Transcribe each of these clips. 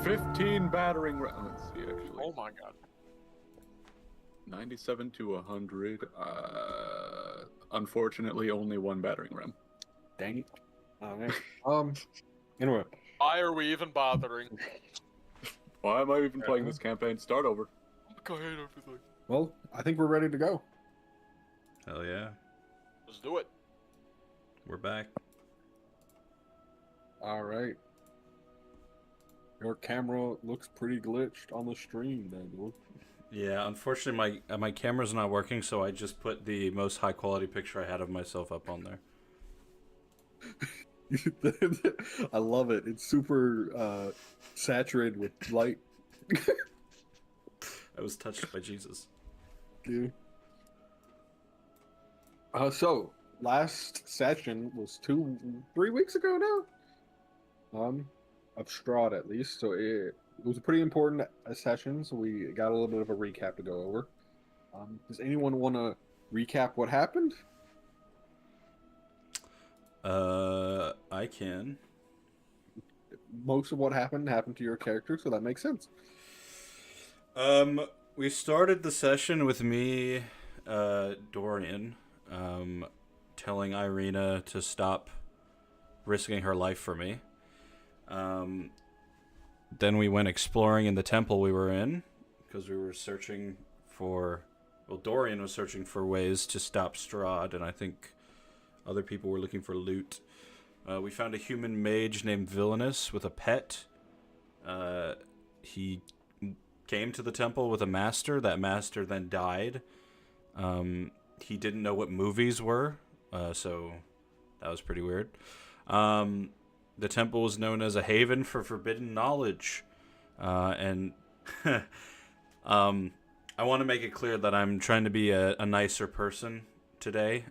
15 battering rams. Let's see, actually. Oh my god. 97 to 100. Unfortunately, only one battering ram. Dang it. Alright. Anyway. Why are we even bothering? Why am I even playing this campaign? Start over. I hate everything. Well, I think we're ready to go. Hell yeah. Let's do it. We're back. Alright. Your camera looks pretty glitched on the stream, then. Yeah, unfortunately my camera's not working, so I just put the most high quality picture I had of myself up on there. I love it. It's super saturated with light. I was touched by Jesus. Yeah. So last session was 3 weeks ago now. Of Strahd at least. So it was a pretty important session. So we got a little bit of a recap to go over. Does anyone want to recap what happened? I can. Most of what happened to your character, so that makes sense. We started the session with me, Dorian, telling Irina to stop risking her life for me. Then we went exploring in the temple we were in, because we were searching for... Well, Dorian was searching for ways to stop Strahd, and I think other people were looking for loot. We found a human mage named Villainous with a pet. He came to the temple with a master. That master then died. He didn't know what movies were, so that was pretty weird. The temple was known as a haven for forbidden knowledge. And I want to make it clear that I'm trying to be a nicer person today.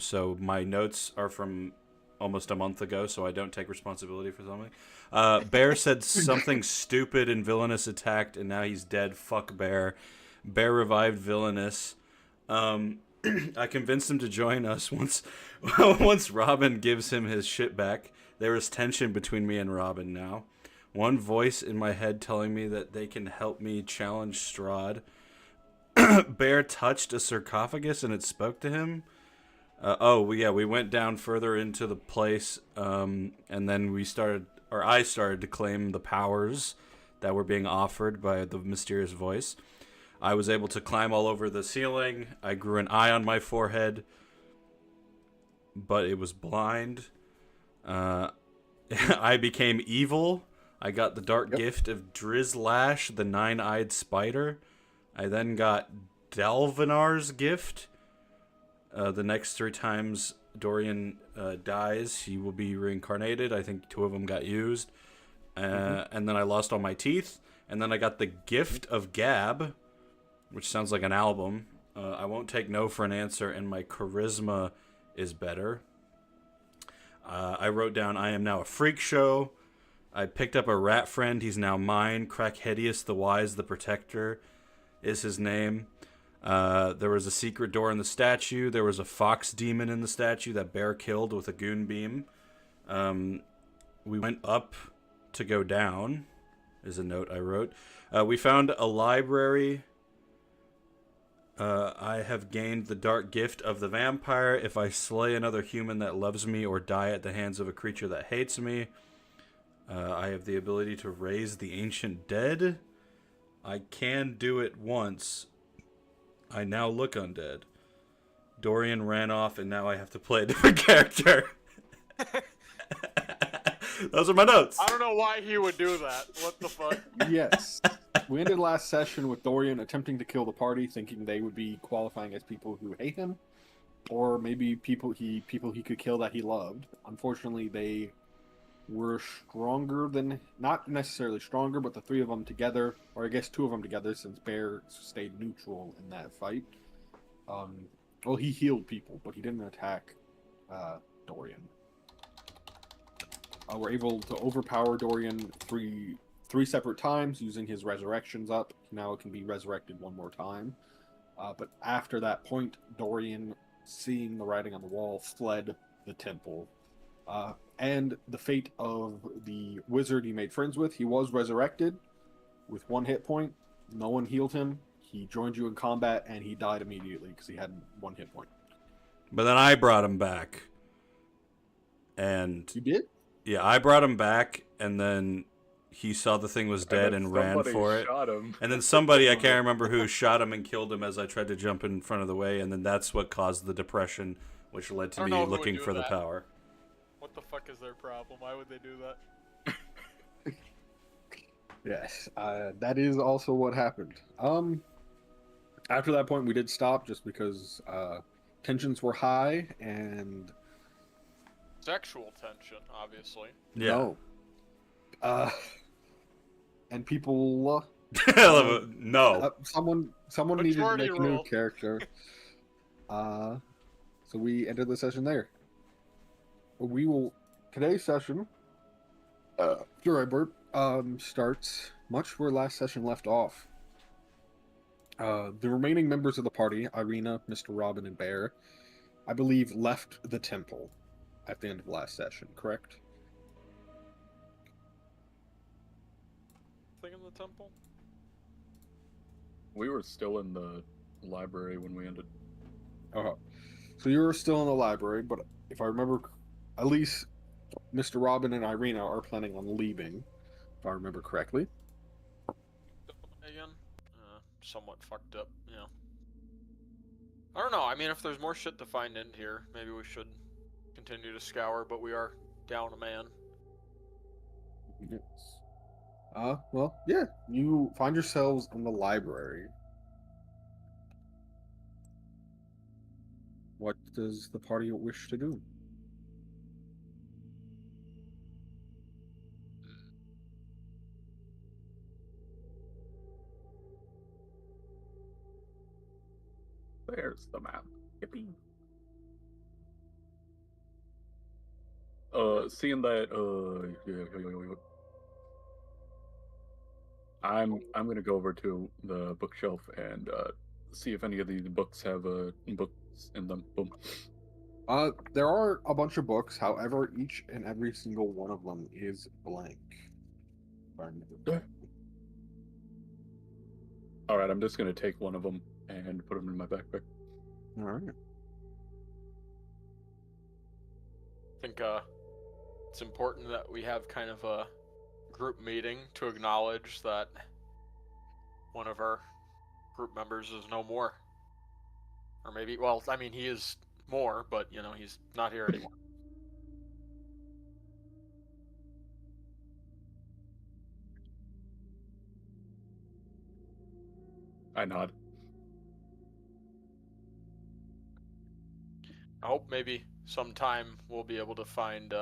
So my notes are from almost a month ago, so I don't take responsibility for something. Bear said something stupid and Villainous attacked, and now he's dead. Fuck Bear. Bear revived Villainous. I convinced him to join us once Robbin gives him his shit back. There is tension between me and Robbin now. One voice in my head telling me that they can help me challenge Strahd. Bear touched a sarcophagus and it spoke to him. We went down further into the place, and then I started to claim the powers that were being offered by the mysterious voice. I was able to climb all over the ceiling. I grew an eye on my forehead, but it was blind. I became evil. I got the dark gift of Drizzlash, the nine-eyed spider. I then got Dalvinar's gift. The next 3 times Dorian dies, he will be reincarnated. I think 2 of them got used. And then I lost all my teeth. And then I got the gift of Gab, which sounds like an album. I won't take no for an answer, and my charisma is better. I wrote down, I am now a freak show. I picked up a rat friend. He's now mine. Crackheadius the Wise, the Protector is his name. There was a secret door in the statue. There was a fox demon in the statue that Bear killed with a goon beam. We went up to go down, is a note I wrote. We found a library. I have gained the dark gift of the vampire. If I slay another human that loves me or die at the hands of a creature that hates me, I have the ability to raise the ancient dead. I can do it once. I now look undead. Dorian ran off, and now I have to play a different character. Those are my notes. I don't know why he would do that. What the fuck? Yes. We ended last session with Dorian attempting to kill the party, thinking they would be qualifying as people who hate him, or maybe people he could kill that he loved. Unfortunately, they were stronger than, not necessarily stronger, but the 3 of them together, or I guess 2 of them together, since Bear stayed neutral in that fight. Well, he healed people, but he didn't attack Dorian. We're able to overpower Dorian three separate times using his resurrections up. Now it can be resurrected 1 more time. But after that point, Dorian, seeing the writing on the wall, fled the temple and the fate of the wizard he made friends with. He was resurrected with 1 hit point. No one healed him. He joined you in combat, and he died immediately because he had 1 hit point. But then I brought him back. And You did? yeah, I brought him back, and then he saw the thing was dead and ran for it. Shot him. And then somebody, I can't remember who, shot him and killed him as I tried to jump in front of the way, and then that's what caused the depression, which led to I don't me know who would looking do for the that. power. What the fuck is their problem? Why would they do that? Yes, that is also what happened. After that point, we did stop just because tensions were high and Sexual tension, obviously. Yeah. no. And people. No. Someone needed to Majority make a new rule. character. So we ended the session there. We will today's session. Sure, I burp. Starts much where last session left off. The remaining members of the party, Irina, Mr. Robbin, and Bear, I believe left the temple at the end of last session, correct? Thing in the temple? We were still in the library when we ended. Uh-huh. So you were still in the library, but if I remember, at least Mr. Robbin and Irina are planning on leaving, if I remember correctly. Again? Somewhat fucked up, yeah. I don't know, I mean, if there's more shit to find in here, maybe we should continue to scour, but we are down a man. Yes. Well, yeah, you find yourselves in the library. What does the party wish to do? There's the map. Yippee. Seeing that, I'm gonna go over to the bookshelf and see if any of these books have books in them. Boom. There are a bunch of books, however, each and every single one of them is blank. If I remember correctly. All right, I'm just gonna take one of them and put them in my backpack. All right. I think it's important that we have kind of a group meeting to acknowledge that one of our group members is no more. Or maybe, well, I mean, he is more, but, you know, he's not here anymore. I nod. I hope maybe sometime we'll be able to find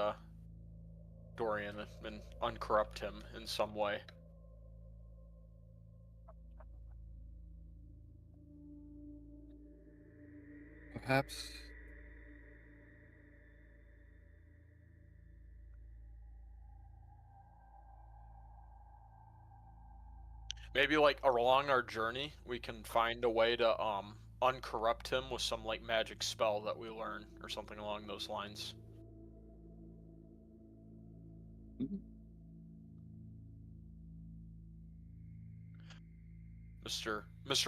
Dorian and uncorrupt him in some way. Perhaps. Maybe like along our journey, we can find a way to uncorrupt him with some like magic spell that we learn or something along those lines. Mr.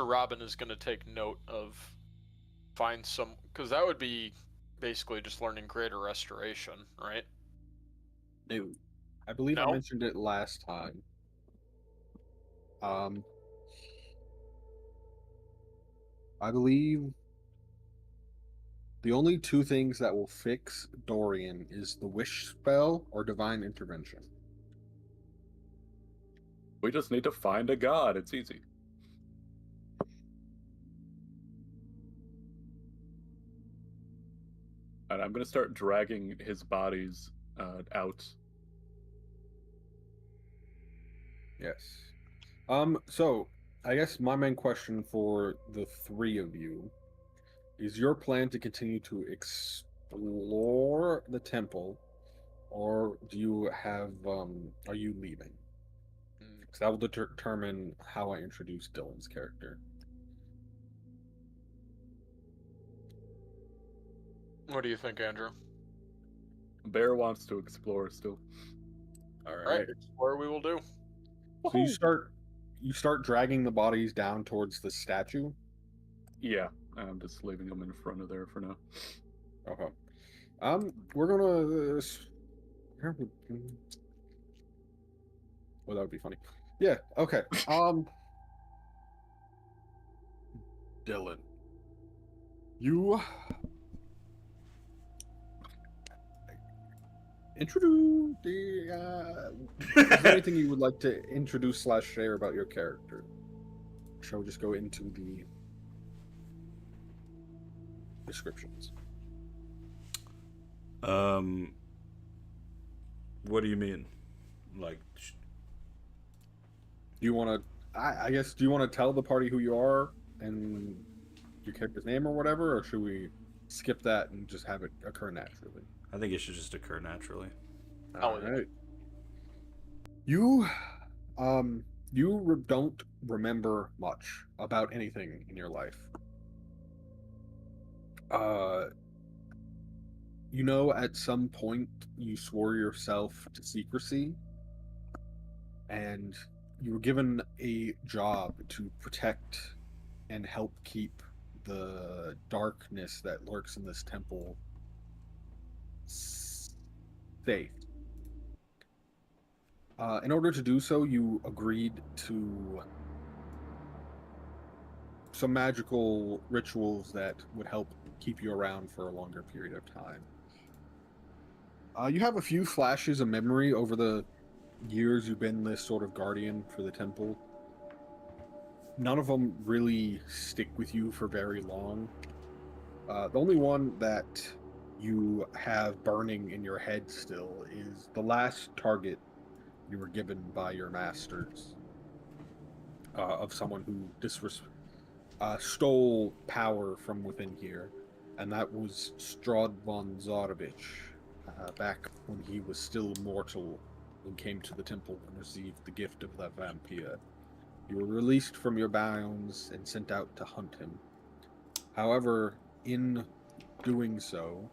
Robbin is going to take note of find some, because that would be basically just learning greater restoration, right? No. I believe I No? mentioned it last time. I believe the only 2 things that will fix Dorian is the wish spell or divine intervention. We just need to find a god. It's easy. And I'm gonna start dragging his bodies out. Yes. So I guess my main question for the 3 of you is your plan to continue to explore the temple, or do you have are you leaving? Because that will determine how I introduce Dylan's character. What do you think, Andrew? Bear wants to explore still. All All right. right, explore we will do. So you start dragging the bodies down towards the statue. Yeah, I'm just leaving them in front of there for now. Okay. We're gonna. Well, that would be funny. Yeah. Okay. Dylan, you introduce the. Is there anything you would like to introduce / share about your character? Shall we just go into the descriptions? What do you mean? Like, Do you want to? I guess. Do you want to tell the party who you are and your character's name or whatever, or should we skip that and just have it occur naturally? I think it should just occur naturally. All yeah. right. You don't remember much about anything in your life. You know, at some point you swore yourself to secrecy, and you were given a job to protect and help keep the darkness that lurks in this temple safe. In order to do so, you agreed to some magical rituals that would help keep you around for a longer period of time. You have a few flashes of memory over the years you've been this sort of guardian for the temple. None of them really stick with you for very long. The only one that you have burning in your head still is the last target you were given by your masters of someone who stole power from within here, and that was Strahd von Zarovich, back when he was still mortal and came to the temple and received the gift of the vampire. You were released from your bounds and sent out to hunt him. However, in doing so,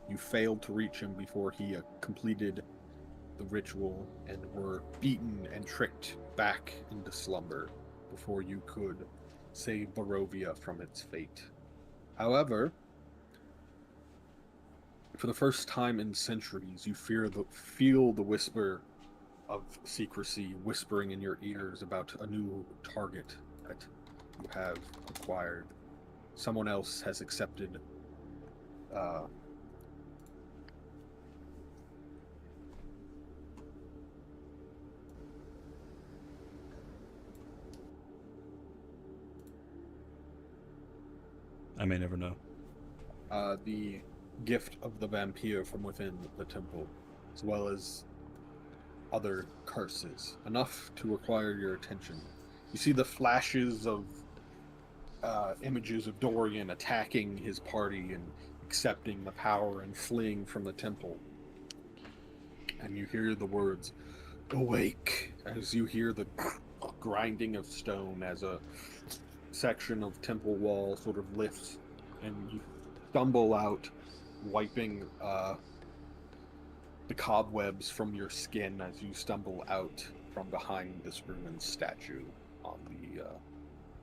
you failed to reach him before he completed the ritual and were beaten and tricked back into slumber before you could save Barovia from its fate. However, for the first time in centuries, you feel the whisper of secrecy whispering in your ears about a new target that you have acquired. Someone else has accepted I may never know. the gift of the vampire from within the temple, as well as other curses, enough to acquire your attention. You see the flashes of images of Dorian attacking his party and accepting the power and fleeing from the temple. And you hear the words, "Awake," as you hear the grinding of stone as a section of temple wall sort of lifts, and you stumble out, wiping the cobwebs from your skin as you stumble out from behind this ruined statue on the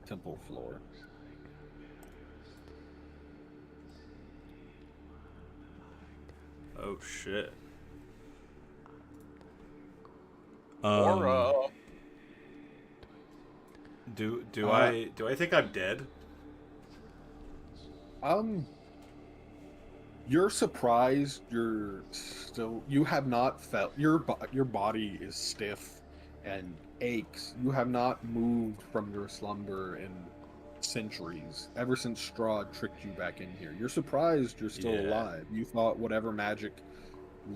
temple floor. Oh shit. Or Do I think I'm dead? You're surprised. You have not felt your body is stiff and aches. You have not moved from your slumber in centuries, ever since Strahd tricked you back in here. You're surprised you're still alive. You thought whatever magic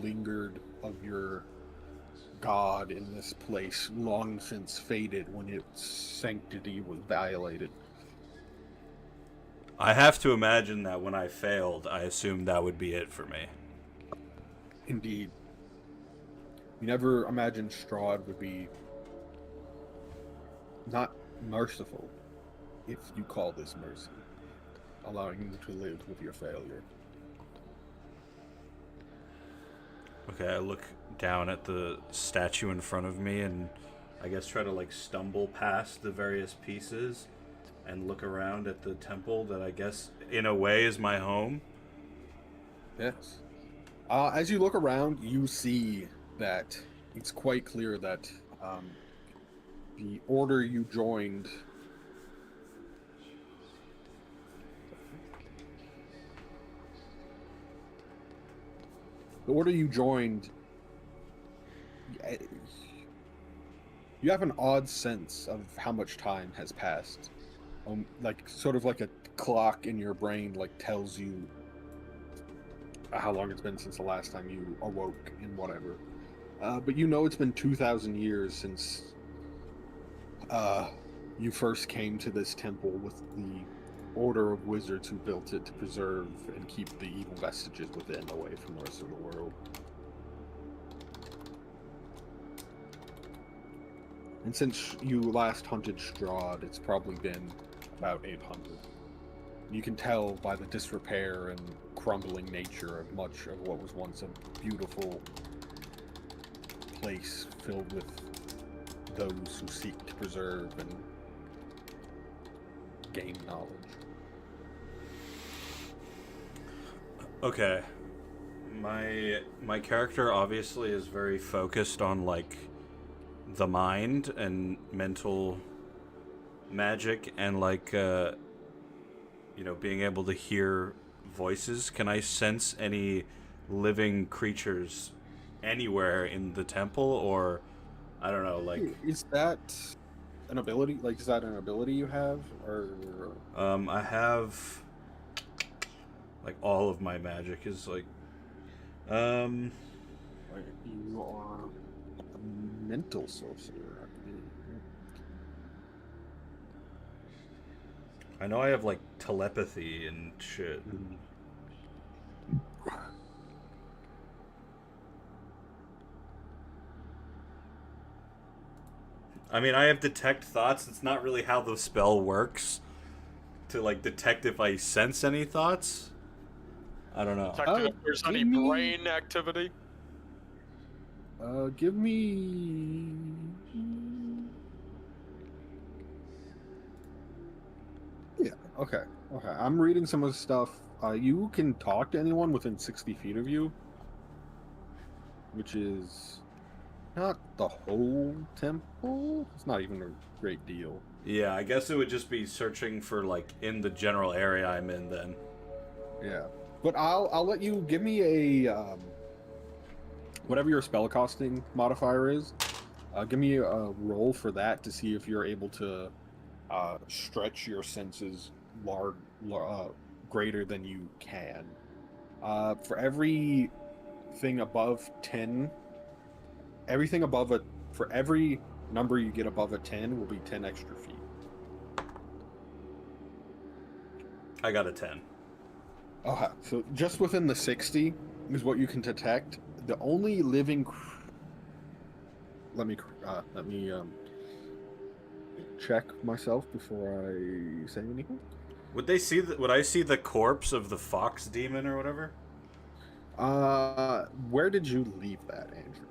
lingered of your god in this place long since faded when its sanctity was violated. I have to imagine that when I failed, I assumed that would be it for me. Indeed. You never imagined Strahd would be not merciful, if you call this mercy, allowing you to live with your failure. Okay, I look down at the statue in front of me and I guess try to like stumble past the various pieces and look around at the temple that I guess in a way is my home. Yes. As you look around, you see that it's quite clear that the order you joined. The order you joined. You have an odd sense of how much time has passed. Like sort of like a clock in your brain, like tells you how long it's been since the last time you awoke and whatever. But you know it's been 2,000 years since you first came to this temple with the order of wizards who built it to preserve and keep the evil vestiges within away from the rest of the world. And since you last hunted Strahd, it's probably been about 800. You can tell by the disrepair and crumbling nature of much of what was once a beautiful place filled with those who seek to preserve and gain knowledge. Okay. My character obviously is very focused on like the mind and mental magic and like being able to hear voices. Can I sense any living creatures anywhere in the temple, or I don't know, like is that an ability? Like, is that an ability you have, or I have like all of my magic is like you are a mental sorcerer, I believe. I know I have like telepathy and shit. I mean, I have detect thoughts. It's not really how the spell works to like detect if I sense any thoughts. I don't know. Detecting if there's any brain activity. Give me. Yeah. Okay. Okay. I'm reading some of the stuff. You can talk to anyone within 60 feet of you, which is not the whole temple. It's not even a great deal. Yeah, I guess it would just be searching for like in the general area I'm in then. Yeah. But I'll let you give me a whatever your spellcasting modifier is. Give me a roll for that to see if you're able to stretch your senses greater than you can. For everything above 10, for every number you get above a 10 will be 10 extra feet. I got a 10. Okay, so just within the 60 is what you can detect. The only living. Let me check myself before I say anything. Would they see? Would I see the corpse of the fox demon or whatever? Where did you leave that, Andrew?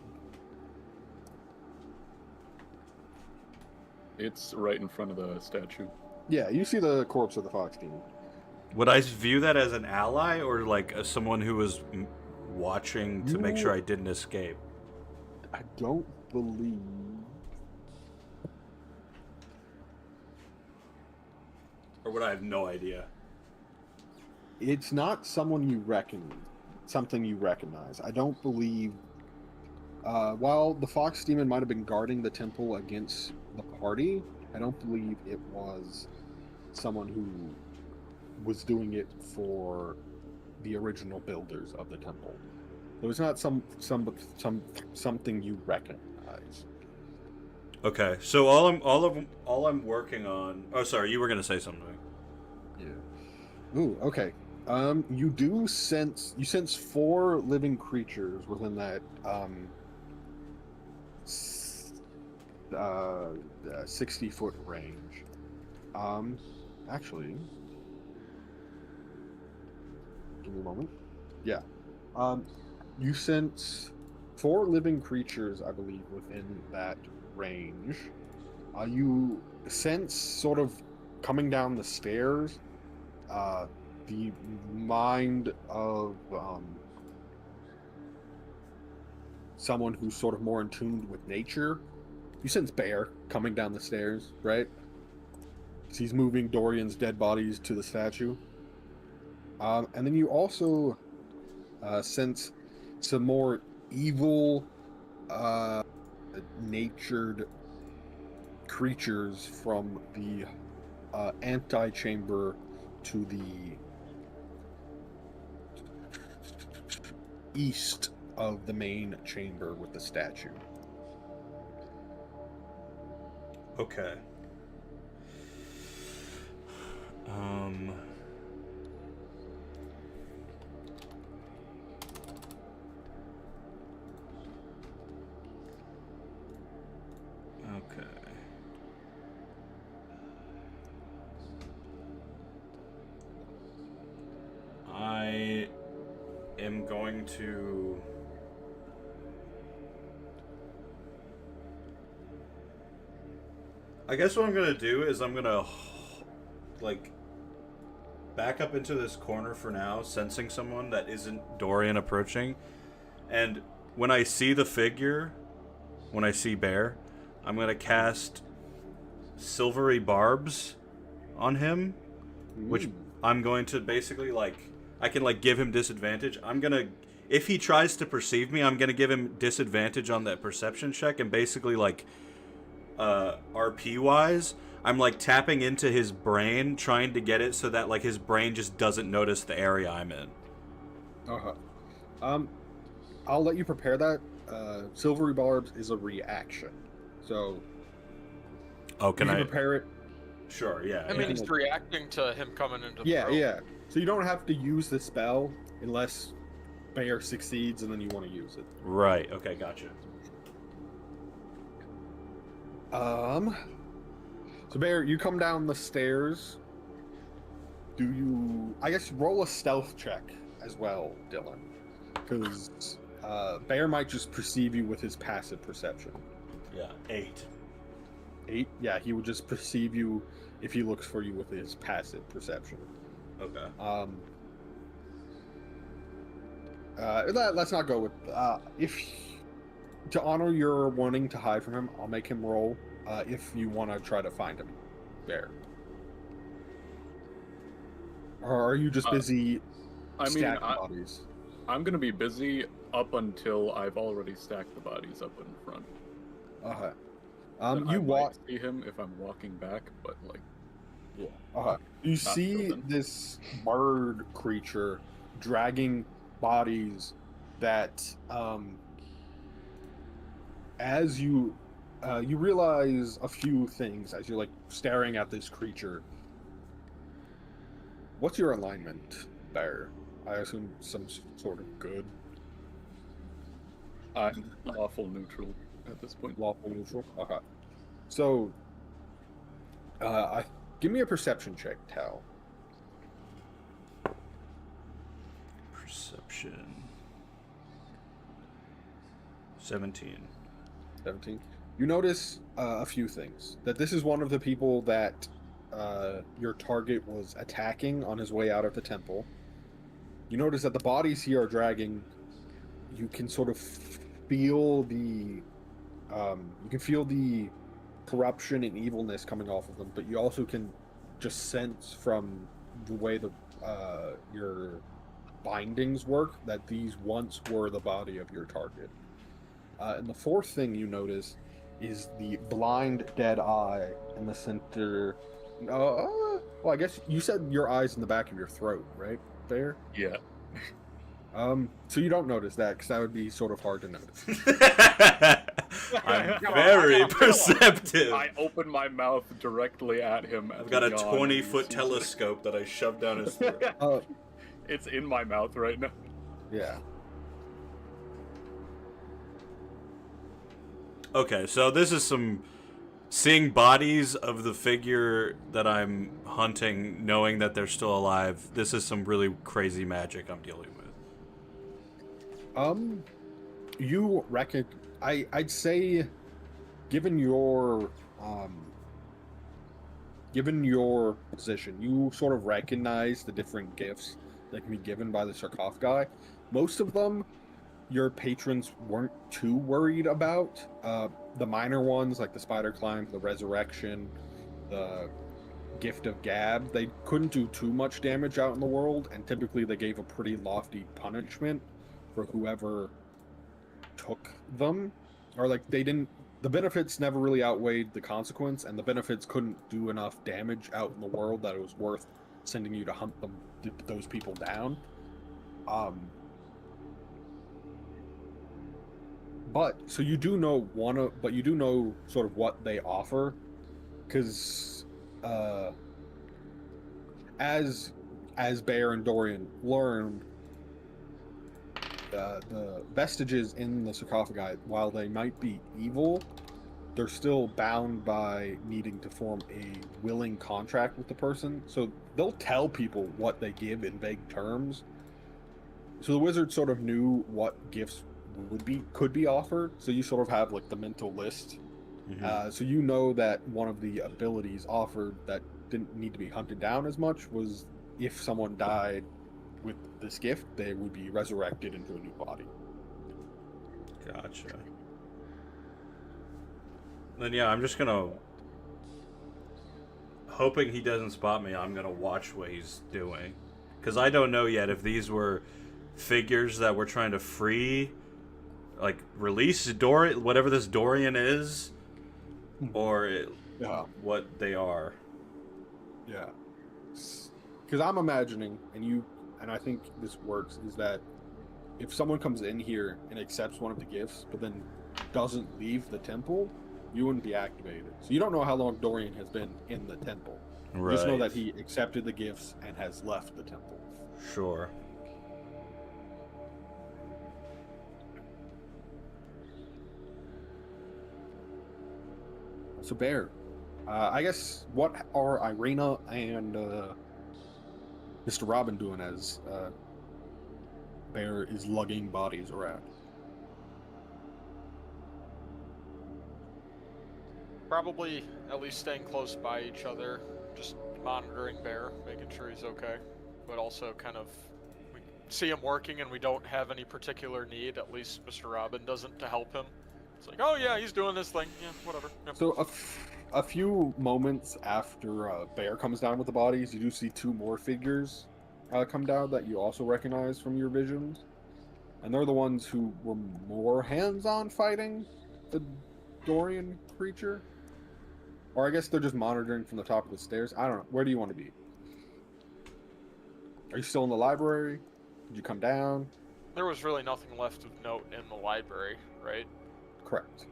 It's right in front of the statue. Yeah, you see the corpse of the fox demon. Would I view that as an ally or like someone who was watching to make sure I didn't escape? I don't believe. Or would I have no idea? It's not someone you something you recognize. I don't believe. While the fox demon might have been guarding the temple against the party, I don't believe it was someone who was doing it for the original builders of the temple. It was not something you recognize. Okay, so all I'm working on. Oh, sorry, you were gonna say something. Yeah. Ooh. Okay. You sense 4 living creatures within that 60-foot range. Actually, give me a moment. Yeah. You sense 4 living creatures, I believe, within that range. You sense sort of coming down the stairs, the mind of someone who's sort of more in tune with nature. You sense Bear coming down the stairs, right? He's moving Dorian's dead bodies to the statue. And then you also sense some more evil, natured creatures from the antechamber to the east of the main chamber with the statue. Okay. Okay. I am going to... I guess what I'm going to do is I'm going to, like, back up into this corner for now, sensing someone that isn't Dorian approaching. And when I see the figure, when I see Bear, I'm going to cast Silvery Barbs on him, which I'm going to basically, like, I can, like, give him disadvantage. I'm going to, if he tries to perceive me, I'm going to give him disadvantage on that perception check, and basically, like, RP-wise, I'm, like, tapping into his brain, trying to get it so that, like, his brain just doesn't notice the area I'm in. I'll let you prepare that. Silvery Barbs is a reaction. So, oh, can I prepare it? Sure, yeah. I mean, he's reacting to him coming into the room. Yeah. So you don't have to use the spell unless Bear succeeds and then you want to use it. Right, okay, gotcha. So Bear, you come down the stairs. Do you, I guess, roll a stealth check as well, Dylan? Because Bear might just perceive you with his passive perception. Yeah, 8. 8? Yeah, he would just perceive you if he looks for you with his passive perception. Okay. Let's not go with if to honor your wanting to hide from him. I'll make him roll if you want to try to find him there. Or are you just busy stacking bodies? I'm gonna be busy up until I've already stacked the bodies up in front. You might see him if I'm walking back, but like, yeah. You see this bird creature dragging bodies that, as you realize a few things as you're like staring at this creature. What's your alignment, Bear? I assume some sort of good. I'm lawful neutral at this point. Lawful neutral. Okay. So, give me a perception check, Tal. Perception. 17. 17. You notice a few things. That this is one of the people that your target was attacking on his way out of the temple. You notice that the bodies he are dragging, you can sort of feel the corruption and evilness coming off of them, but you also can just sense from the way your bindings work that these once were the body of your target. And the fourth thing you notice is the blind dead eye in the center. Well, I guess you said your eye's in the back of your throat, right? There? Yeah. So you don't notice that, because that would be sort of hard to notice. I'm very perceptive. I open my mouth directly at him. I've got a 20-foot telescope that I shoved down his throat. It's in my mouth right now. Yeah. Okay, so this is some seeing bodies of the figure that I'm hunting, knowing that they're still alive. This is some really crazy magic I'm dealing with. You reckon? I'd say, given your position, you sort of recognize the different gifts that can be given by the sarcophagi. Most of them, your patrons weren't too worried about. The minor ones, like the spider climb, the resurrection, the gift of gab, they couldn't do too much damage out in the world, and typically they gave a pretty lofty punishment for whoever took them, or like they didn't. The benefits never really outweighed the consequence, and the benefits couldn't do enough damage out in the world that it was worth sending you to hunt those people down. But so you do know but you do know sort of what they offer, because as Bear and Dorian learned, the vestiges in the sarcophagi, while they might be evil, they're still bound by needing to form a willing contract with the person. So they'll tell people what they give in vague terms. So the wizard sort of knew what gifts could be offered. So you sort of have like the mental list. So you know that one of the abilities offered that didn't need to be hunted down as much was if someone died with this gift, they would be resurrected into a new body. Gotcha. Then yeah, I'm just gonna, hoping he doesn't spot me, I'm gonna watch what he's doing, because I don't know yet if these were figures that we're trying to free, like release Dorian, whatever this Dorian is, or what they are. Yeah. Because I'm imagining, and I think this works, is that if someone comes in here and accepts one of the gifts, but then doesn't leave the temple, you wouldn't be activated. So you don't know how long Dorian has been in the temple. Right. You just know that he accepted the gifts and has left the temple. Sure. So Bear, I guess, what are Irina and Mr. Robbin doing as Bear is lugging bodies around? Probably at least staying close by each other, just monitoring Bear, making sure he's okay. But also kind of, we see him working and we don't have any particular need, at least Mr. Robbin doesn't, to help him. It's like, oh yeah, he's doing this thing, yeah, whatever. Yep. So a few moments after Bear comes down with the bodies, you do see two more figures come down that you also recognize from your visions. And they're the ones who were more hands-on fighting the Dorian creature. Or I guess they're just monitoring from the top of the stairs. I don't know. Where do you want to be? Are you still in the library? Did you come down? There was really nothing left of note in the library, right? Correct.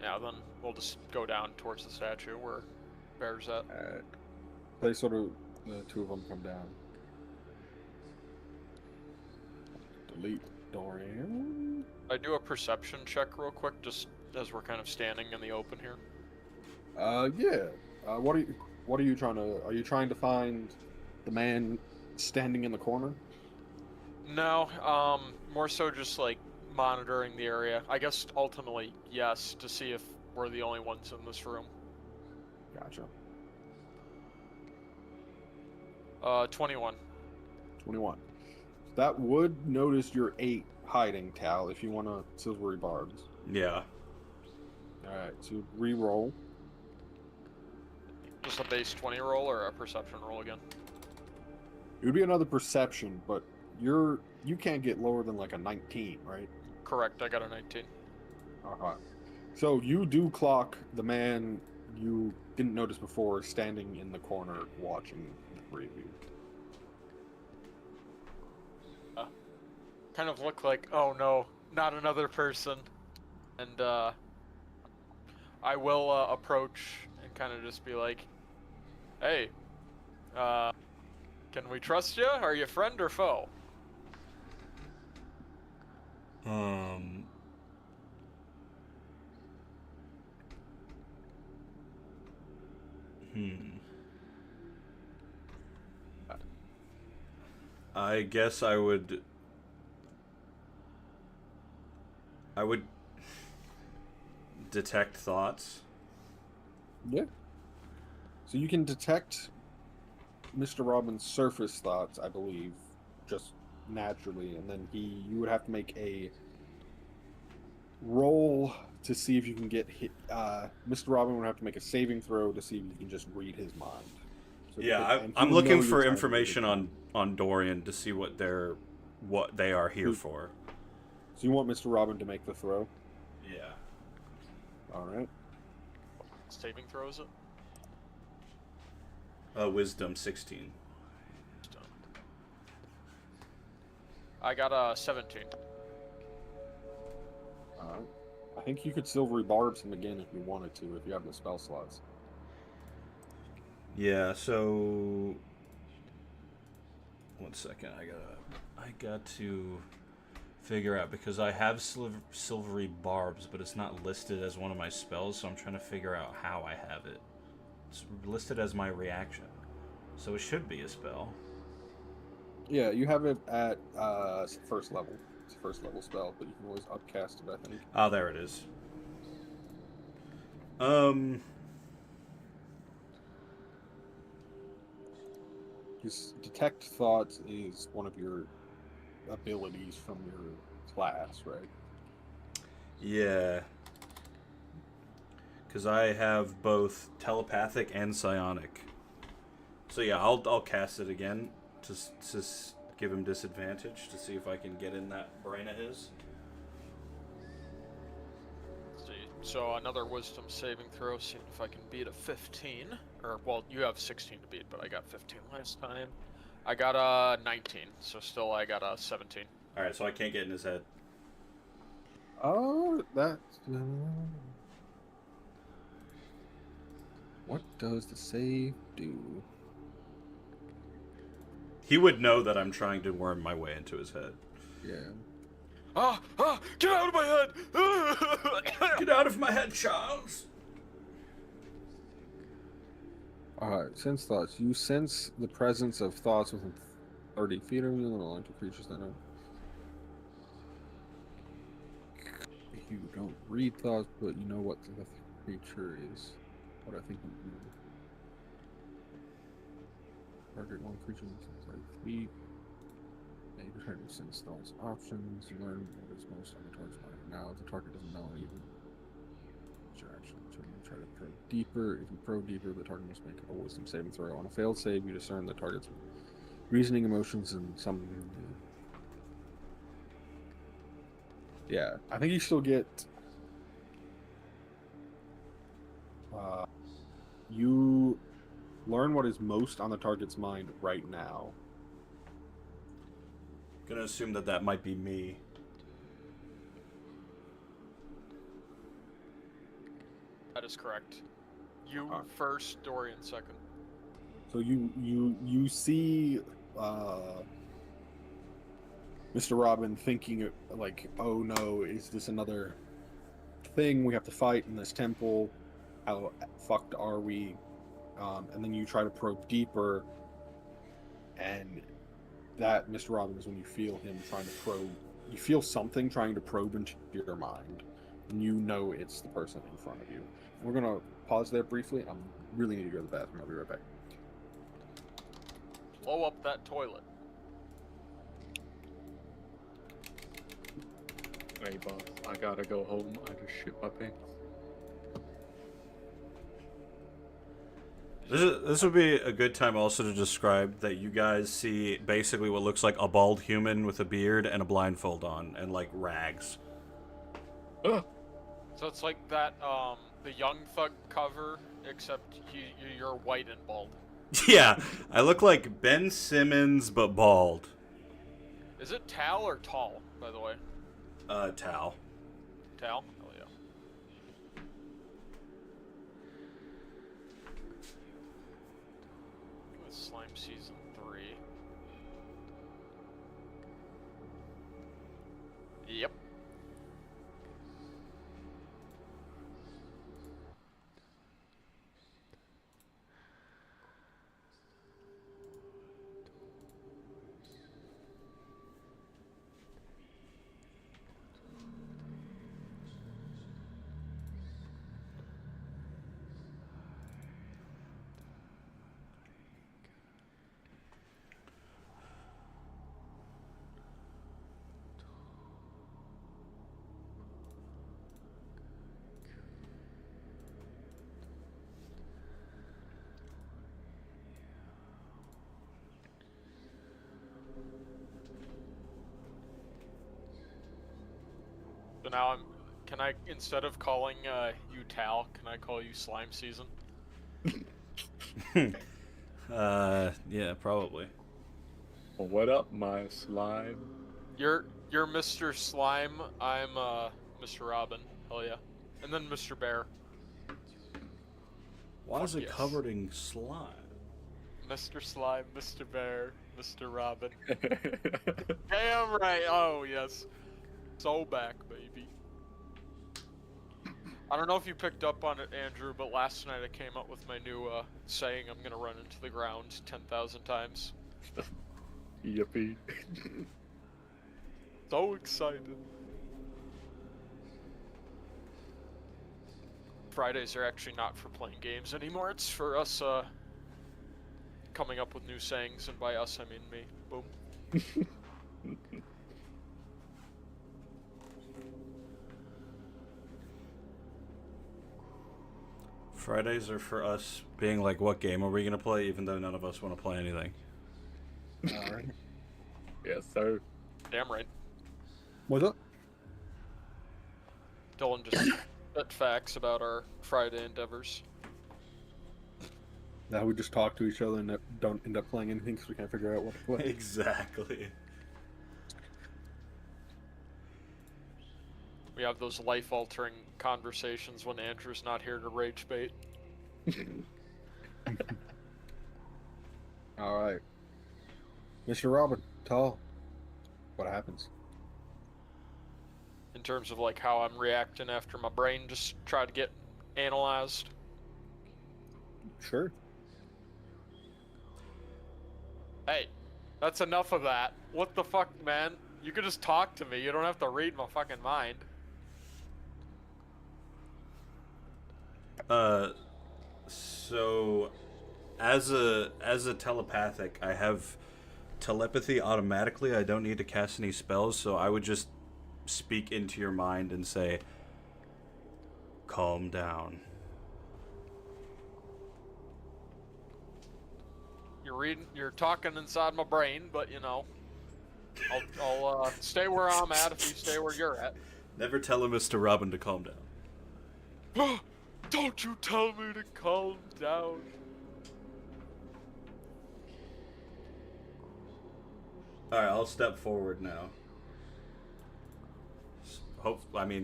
Yeah, then we'll just go down towards the statue where Bear's at. They sort of, the two of them come down. Delete Dorian. I do a perception check real quick, just as we're kind of standing in the open here. Yeah. What are you trying to? Are you trying to find the man standing in the corner? No, more so just like monitoring the area. I guess ultimately, yes, to see if we're the only ones in this room. Gotcha. 21. 21. That would notice your 8 hiding, Tal, if you want to silvery barbs. Yeah. Alright, so re-roll. Just a base 20 roll or a perception roll again? It would be another perception, but you can't get lower than like a 19, right? Correct, I got a 19. Uh-huh. So you do clock the man you didn't notice before standing in the corner watching the three of you. Kind of look like, oh no, not another person. And I will approach and kind of just be like, hey, can we trust you? Are you friend or foe? I guess I would I would detect thoughts. Yeah. So you can detect Mr. Robbin's surface thoughts, I believe, just naturally, and then you would have to make a roll to see if you can get hit. Mr. Robbin would have to make a saving throw to see if you can just read his mind. So Yeah, and he I'm will looking know for you're trying to read his information mind. on Dorian to see what they are here for. So you want Mr. Robbin to make the throw? Yeah. All right. Saving throw is it? Wisdom 16. I got a 17. I think you could silvery barbs him again if you wanted to, if you have the spell slots. Yeah, so 1 second. I got to figure out, because I have silvery barbs, but it's not listed as one of my spells, so I'm trying to figure out how I have it. It's listed as my reaction, so it should be a spell. Yeah, you have it at first level. It's a first level spell, but you can always upcast it, I think. Oh, there it is. Because detect thoughts is one of your abilities from your class, right? Yeah. Because I have both telepathic and psionic. So yeah, I'll cast it again to give him disadvantage to see if I can get in that brain of his. Let's see. So another wisdom saving throw, seeing if I can beat a 15. Or, well, you have 16 to beat, but I got 15 last time. I got a 19, so still I got a 17. Alright, so I can't get in his head. Oh, that's... What does the save do? He would know that I'm trying to worm my way into his head. Yeah. Get out of my head! Get out of my head, Charles! Alright, sense thoughts. You sense the presence of thoughts within 30 feet of you, and along to creatures that know. You don't read thoughts, but you know what the creature is. What I think you do. Target one creature within 30 feet. Yeah, you try to sense thoughts options. You learn what is most on the target's mind. Now, if the target doesn't know even. Your action. Try to probe deeper. If you probe deeper, the target must make a wisdom saving throw. On a failed save, you discern the target's reasoning, emotions, and some. Yeah, I think you still get. You learn what is most on the target's mind right now. Gonna assume that might be me. That is correct. You first, Dorian second. So you see Mr. Robbin thinking like, oh no, is this another thing we have to fight in this temple? How fucked are we? And then you try to probe deeper, and that, Mr. Robbin, is when you feel him trying to probe. You feel something trying to probe into your mind, and you know it's the person in front of you. We're gonna pause there briefly. I really need to go to the bathroom. I'll be right back. Blow up that toilet. Hey boss, I gotta go home. I just shit my pants. This would be a good time also to describe that you guys see basically what looks like a bald human with a beard and a blindfold on and like rags. Ugh. So it's like that, the Young Thug cover, except you're white and bald. Yeah, I look like Ben Simmons but bald. Is it Tal or Tall, by the way? Tal. Tal? Oh yeah. With Slime Season 3. Yep. So now can I, instead of calling you Tal, can I call you Slime Season? Yeah, probably. Well, what up, my slime? You're Mr. Slime. I'm Mr. Robbin. Hell yeah. And then Mr. Bear. Why is it yes. covered in slime? Mr. Slime, Mr. Bear, Mr. Robbin. Damn right. Oh yes. So back, baby. I don't know if you picked up on it, Andrew, but last night I came up with my new saying I'm gonna run into the ground 10,000 times. Yippee. So excited. Fridays are actually not for playing games anymore. It's for us coming up with new sayings, and by us I mean me. Boom. Fridays are for us being like, what game are we going to play, even though none of us want to play anything. Alright. Yes, sir. Damn right. What's up? Dylan just spit facts about our Friday endeavors. Now we just talk to each other and don't end up playing anything because we can't figure out what to play. Exactly. We have those life-altering conversations when Andrew's not here to rage bait. Alright. Mr. Robbin, tell what happens. In terms of like how I'm reacting after my brain just tried to get analyzed. Sure. Hey, that's enough of that. What the fuck, man? You can just talk to me. You don't have to read my fucking mind. So as a telepathic, I have telepathy automatically. I don't need to cast any spells, so I would just speak into your mind and say, calm down. You're talking inside my brain, but you know, I'll stay where I'm at if you stay where you're at. Never tell a Mr. Robbin to calm down. Don't you tell me to calm down. Alright, I'll step forward now.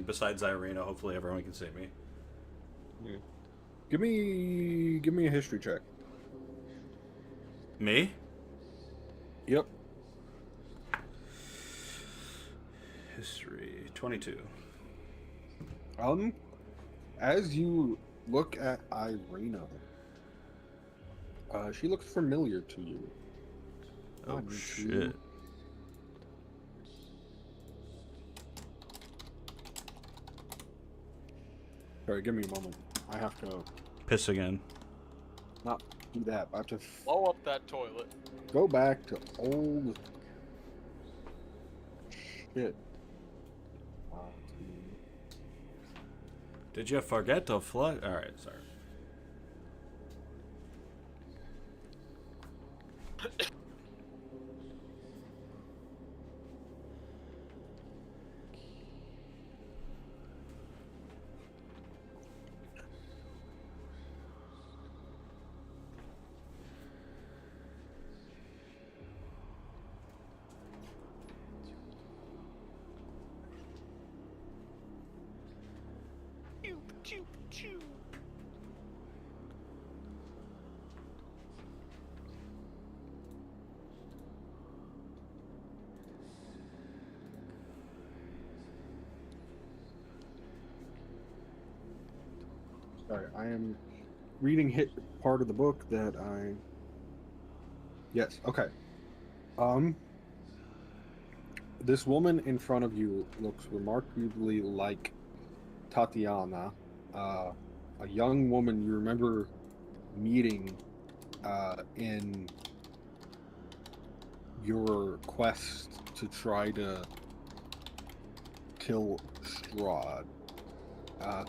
Besides Irina, hopefully everyone can see me. Yeah. Give me a history check. Me? Yep. History 22. As you look at Irina, she looks familiar to you. Oh shit. Sorry, give me a moment. I have to Piss again. not do that. I have to Blow up that toilet. go back to old shit. Did you forget to flush? Alright, sorry. Sorry, I am reading part of the book that I. Yes. Okay. This woman in front of you looks remarkably like Tatiana, a young woman you remember meeting in your quest to try to kill Strahd,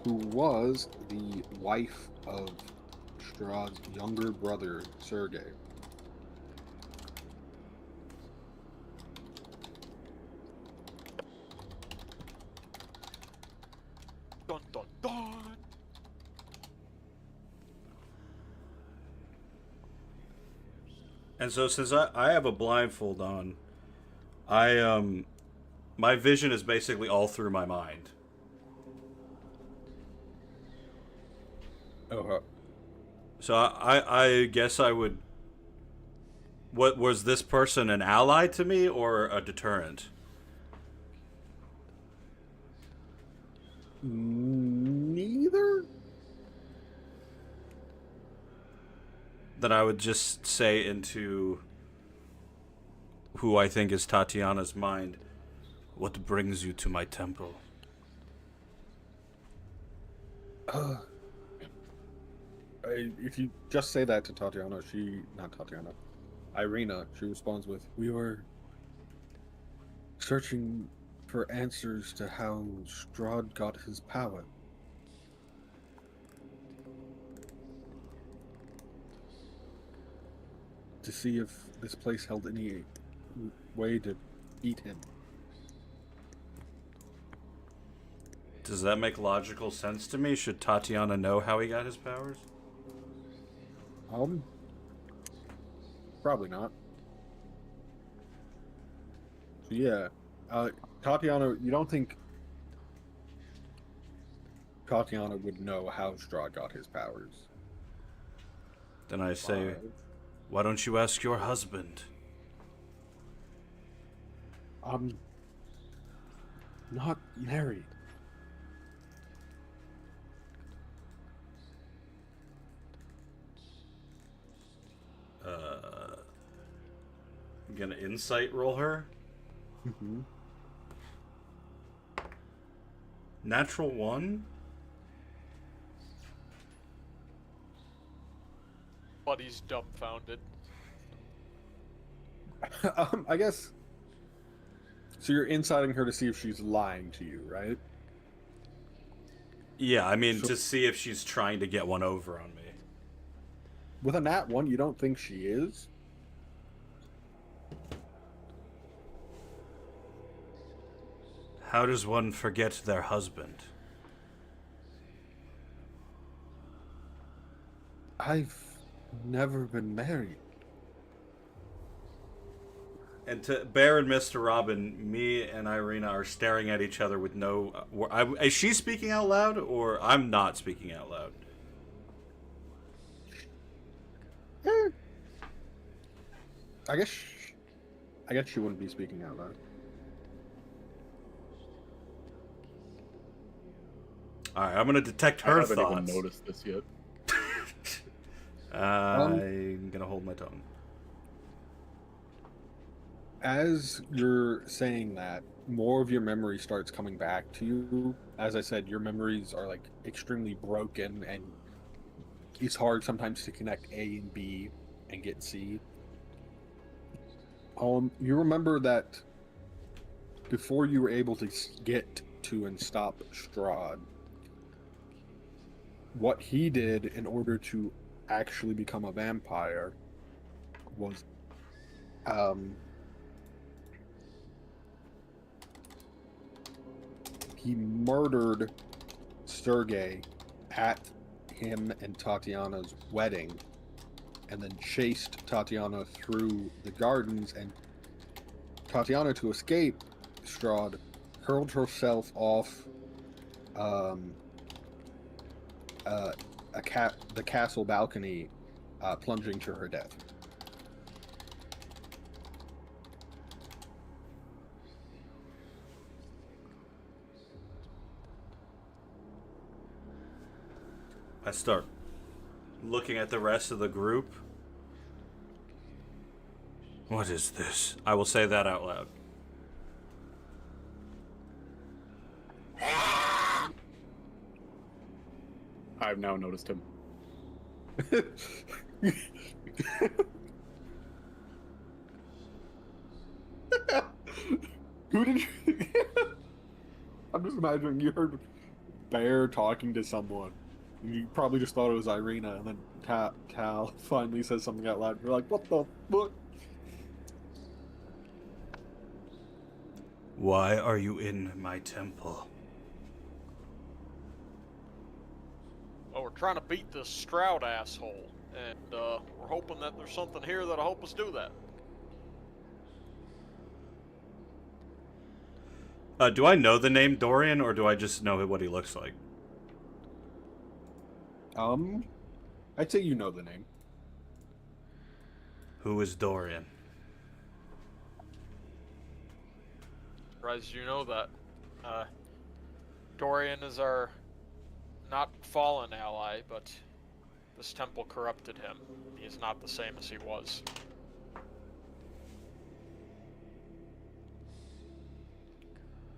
who was the wife of Strahd's younger brother, Sergei. And so since I have a blindfold on, I my vision is basically all through my mind. Oh, So I guess I would. What was this person an ally to me or a deterrent? neither. Then I would just say into who I think is Tatiana's mind, what brings you to my temple? If you just say that to Tatiana, not Tatiana, Irina, she responds with, "We were searching for answers to how Strahd got his power." To see if this place held any way to beat him. Does that make logical sense to me? Should Tatiana know how he got his powers? Probably not. So yeah, Tatiana, you don't think Tatiana would know how Strahd got his powers? Then I say, why don't you ask your husband? I'm not married. I'm gonna insight roll her. Mm-hmm. Natural 1? Buddy's dumbfounded. I guess. So you're inciting her to see if she's lying to you, right? Yeah, I mean, to see if she's trying to get one over on me. With a nat 1, you don't think she is? How does one forget their husband? I've never been married. And to Bear and Mr. Robbin, me and Irina are staring at each other with no... is she speaking out loud, or I'm not speaking out loud? I guess she wouldn't be speaking out loud. Alright, I'm gonna detect I her haven't thoughts. even noticed this yet. I'm gonna hold my tongue. As you're saying that, more of your memory starts coming back to you. As I said, your memories are like extremely broken, and it's hard sometimes to connect A and B and get C. You remember that before you were able to get to and stop Strahd, what he did in order to actually become a vampire was he murdered Sergei at him and Tatiana's wedding, and then chased Tatiana through the gardens, and Tatiana, to escape Strahd, hurled herself off the castle balcony, plunging to her death. I start looking at the rest of the group. What is this? I will say that out loud. I've now noticed him. Who did you... I'm just imagining you heard Bear talking to someone. You probably just thought it was Irina, and then Tal finally says something out loud. You're like, what the fuck? Why are you in my temple? Oh, we're trying to beat this Strahd asshole. and we're hoping that there's something here that'll help us do that. Do I know the name Dorian, or do I just know what he looks like? I'd say you know the name. Who is Dorian? Surprised you know that. Dorian is our not fallen ally, but this temple corrupted him. He is not the same as he was.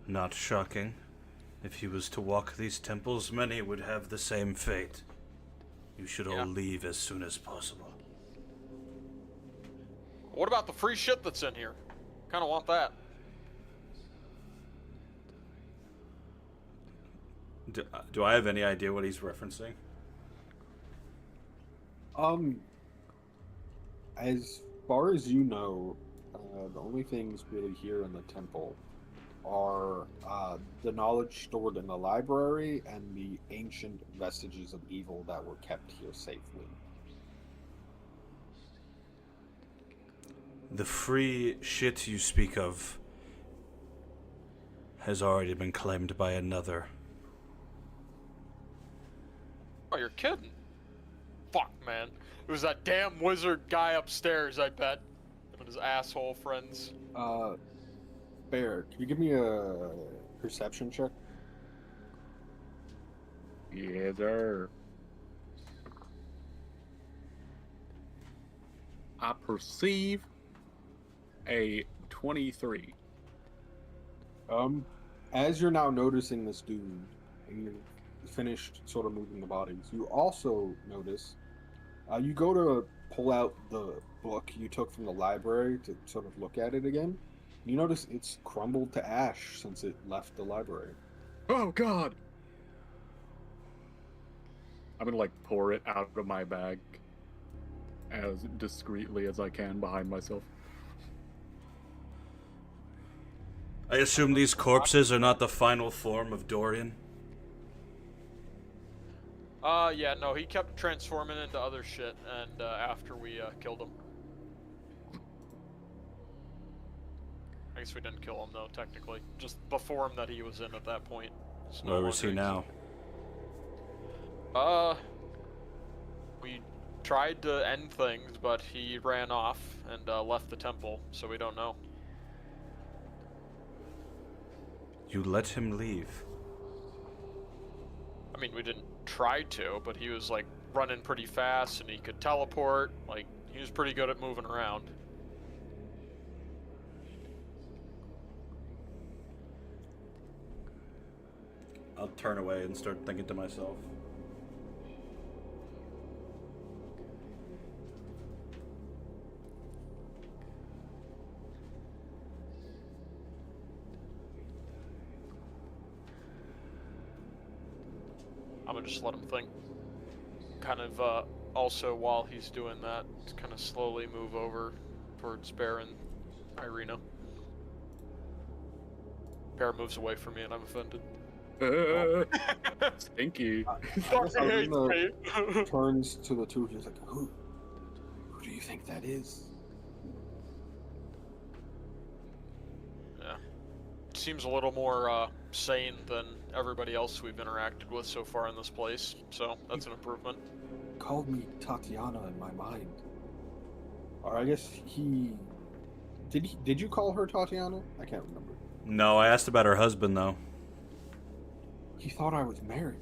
Not shocking. If he was to walk these temples, many would have the same fate. You should all leave as soon as possible. What about the free shit that's in here? Kinda want that. Do I have any idea what he's referencing? As far as you know, the only things really here in the temple are the knowledge stored in the library and the ancient vestiges of evil that were kept here safely. The free shit you speak of has already been claimed by another. Oh, you're kidding. Fuck, man. It was that damn wizard guy upstairs, I bet. And his asshole friends. Bear, can you give me a perception check? Yeah, sir. I perceive a 23. As you're now noticing this dude, and you're finished sort of moving the bodies, you also notice, you go to pull out the book you took from the library to sort of look at it again. You notice it's crumbled to ash since it left the library. Oh, God! I'm gonna, like, pour it out of my bag as discreetly as I can behind myself. I assume these corpses are not the final form of Dorian? Yeah, no, he kept transforming into other shit, and after we killed him. I guess we didn't kill him, though, technically. Just the form that he was in at that point. Where is he now? We tried to end things, but he ran off and left the temple, so we don't know. You let him leave? I mean, we didn't try to, but he was, like, running pretty fast, and he could teleport. Like, he was pretty good at moving around. I'll turn away and start thinking to myself. I'm gonna just let him think. Kind of, also while he's doing that, kind of slowly move over towards Bear and Irina. Bear moves away from me and I'm offended. Stinky. Irina turns to the two. He's like, who do you think that is? Yeah. Seems a little more sane than everybody else we've interacted with so far in this place, so that's an improvement. Called me Tatiana in my mind. Or I guess he... Did you call her Tatiana? I can't remember. No, I asked about her husband, though. He thought I was married.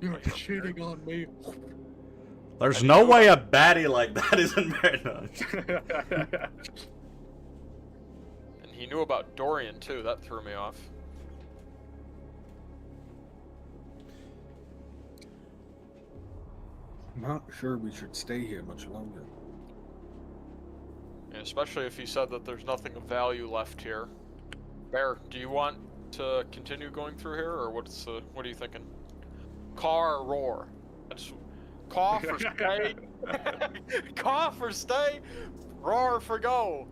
You're cheating on me. There's no way a baddie like that isn't married. No. And he knew about Dorian, too. That threw me off. I'm not sure we should stay here much longer. Yeah, especially if he said that there's nothing of value left here. Bear, do you want to continue going through here, or what are you thinking? Caw or roar? Caw for stay. Caw for stay. Roar for go.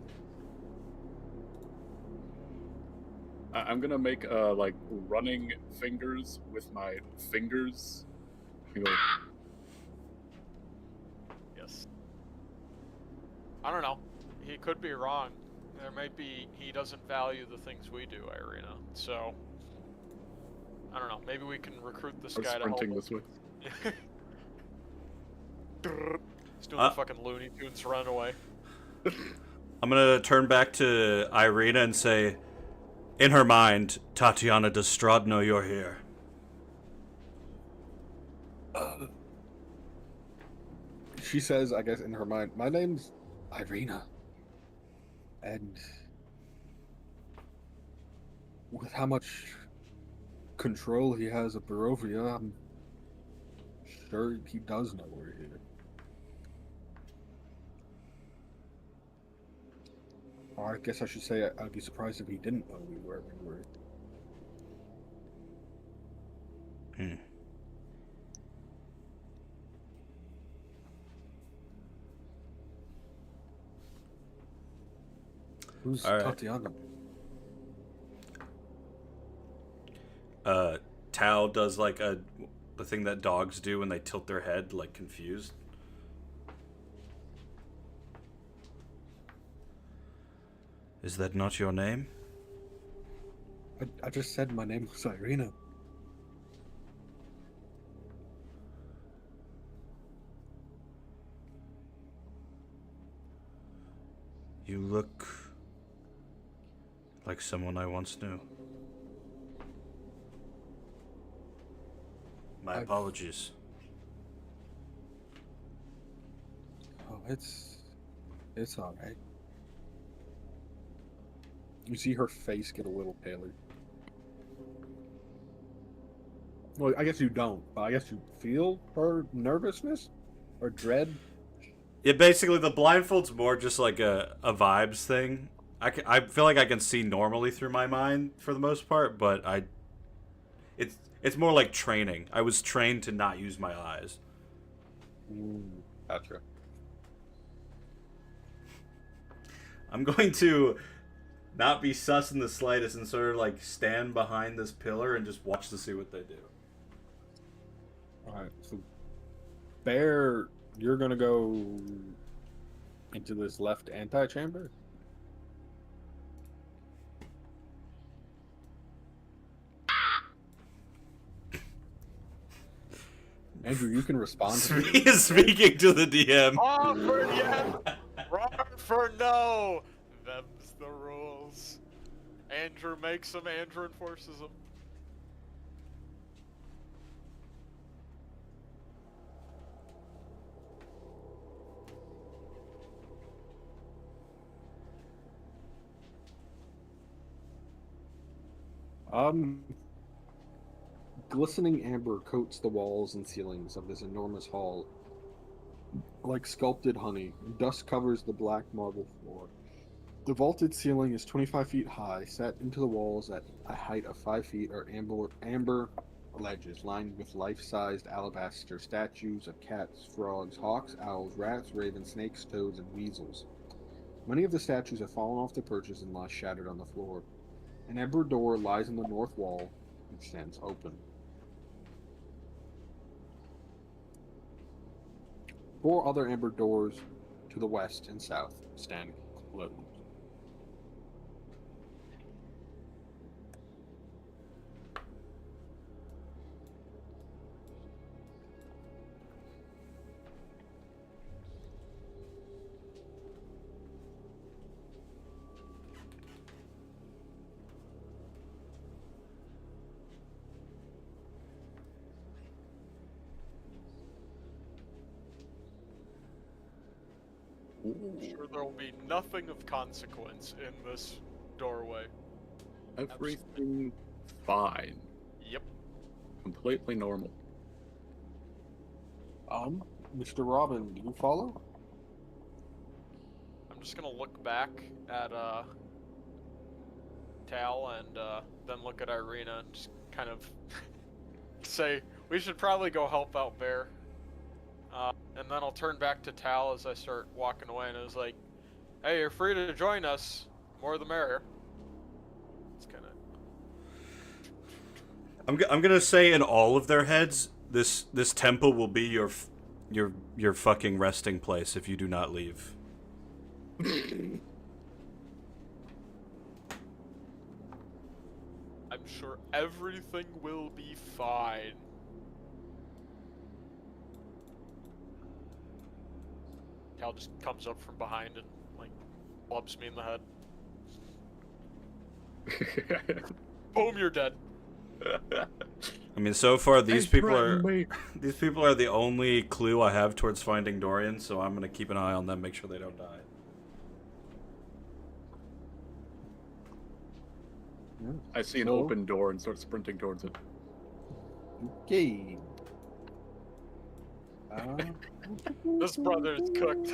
I'm gonna make like running fingers with my fingers. You go, I don't know. He could be wrong. There might be he doesn't value the things we do, Irina. So I don't know. Maybe we can recruit this I'm guy to help. sprinting this way. He's doing the fucking Looney Tunes run away. I'm gonna turn back to Irina and say, in her mind, Tatiana, does Strahd know you're here? She says, I guess in her mind, my name's Irina. And with how much control he has of Barovia, I'm sure he does know we're here. Or I guess I should say I'd be surprised if he didn't know we were. Hmm. Who's All right. Tatiana? Tao does like the thing that dogs do when they tilt their head, like confused. Is that not your name? I just said my name was Irina. You look like someone I once knew. My apologies. Oh, it's all right. You see her face get a little paler. Well, I guess you don't, but I guess you feel her nervousness or dread. Yeah, basically the blindfold's more just like a vibes thing. I feel like I can see normally through my mind for the most part, but it's more like training. I was trained to not use my eyes. Gotcha. I'm going to not be sus in the slightest and sort of like stand behind this pillar and just watch to see what they do. Alright, so Bear, you're gonna go into this left antechamber? Andrew, you can respond to me. He is speaking to the DM. Oh, for yes! Wrong for no! Them's the rules. Andrew makes them, Andrew enforces them. Glistening amber coats the walls and ceilings of this enormous hall. Like sculpted honey, dust covers the black marble floor. The vaulted ceiling is 25 feet high, set into the walls at a height of 5 feet are amber ledges lined with life-sized alabaster statues of cats, frogs, hawks, owls, rats, ravens, snakes, toads, and weasels. Many of the statues have fallen off their perches and lie shattered on the floor. An amber door lies in the north wall and stands open. 4 other amber doors to the west and south stand closed. I'm sure there will be nothing of consequence in this doorway. Everything fine. Yep. Completely normal. Mr. Robbin, do you follow? I'm just gonna look back at Tal and then look at Irina and just kind of say we should probably go help out Bear. And then I'll turn back to Tal as I start walking away, and I was like, "Hey, you're free to join us. More the merrier." It's kind of. I'm gonna say in all of their heads, this temple will be your fucking resting place if you do not leave. I'm sure everything will be fine. Cal just comes up from behind and, like, clubs me in the head. Boom, you're dead. I mean, so far these They people are threatened me. these people are the only clue I have towards finding Dorian, so I'm gonna keep an eye on them, make sure they don't die. I see an So- open door and start sprinting towards it. Okay. This brother's cooked.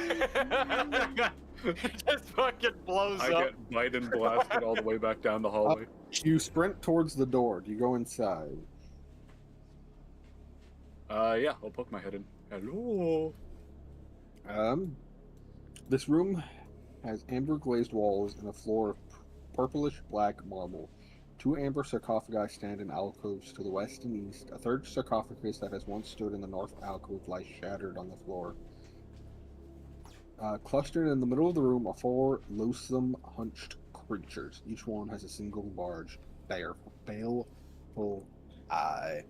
He just fucking blows I up. get Biden blasted all the way back down the hallway. You sprint towards the door. Do you go inside? Yeah, I'll poke my head in. Hello. This room has amber glazed walls and a floor of purplish black marble. 2 amber sarcophagi stand in alcoves to the west and east. A third sarcophagus that has once stood in the north alcove lies shattered on the floor. Clustered in the middle of the room are 4 loathsome, hunched creatures. Each one has a single large, baleful eye.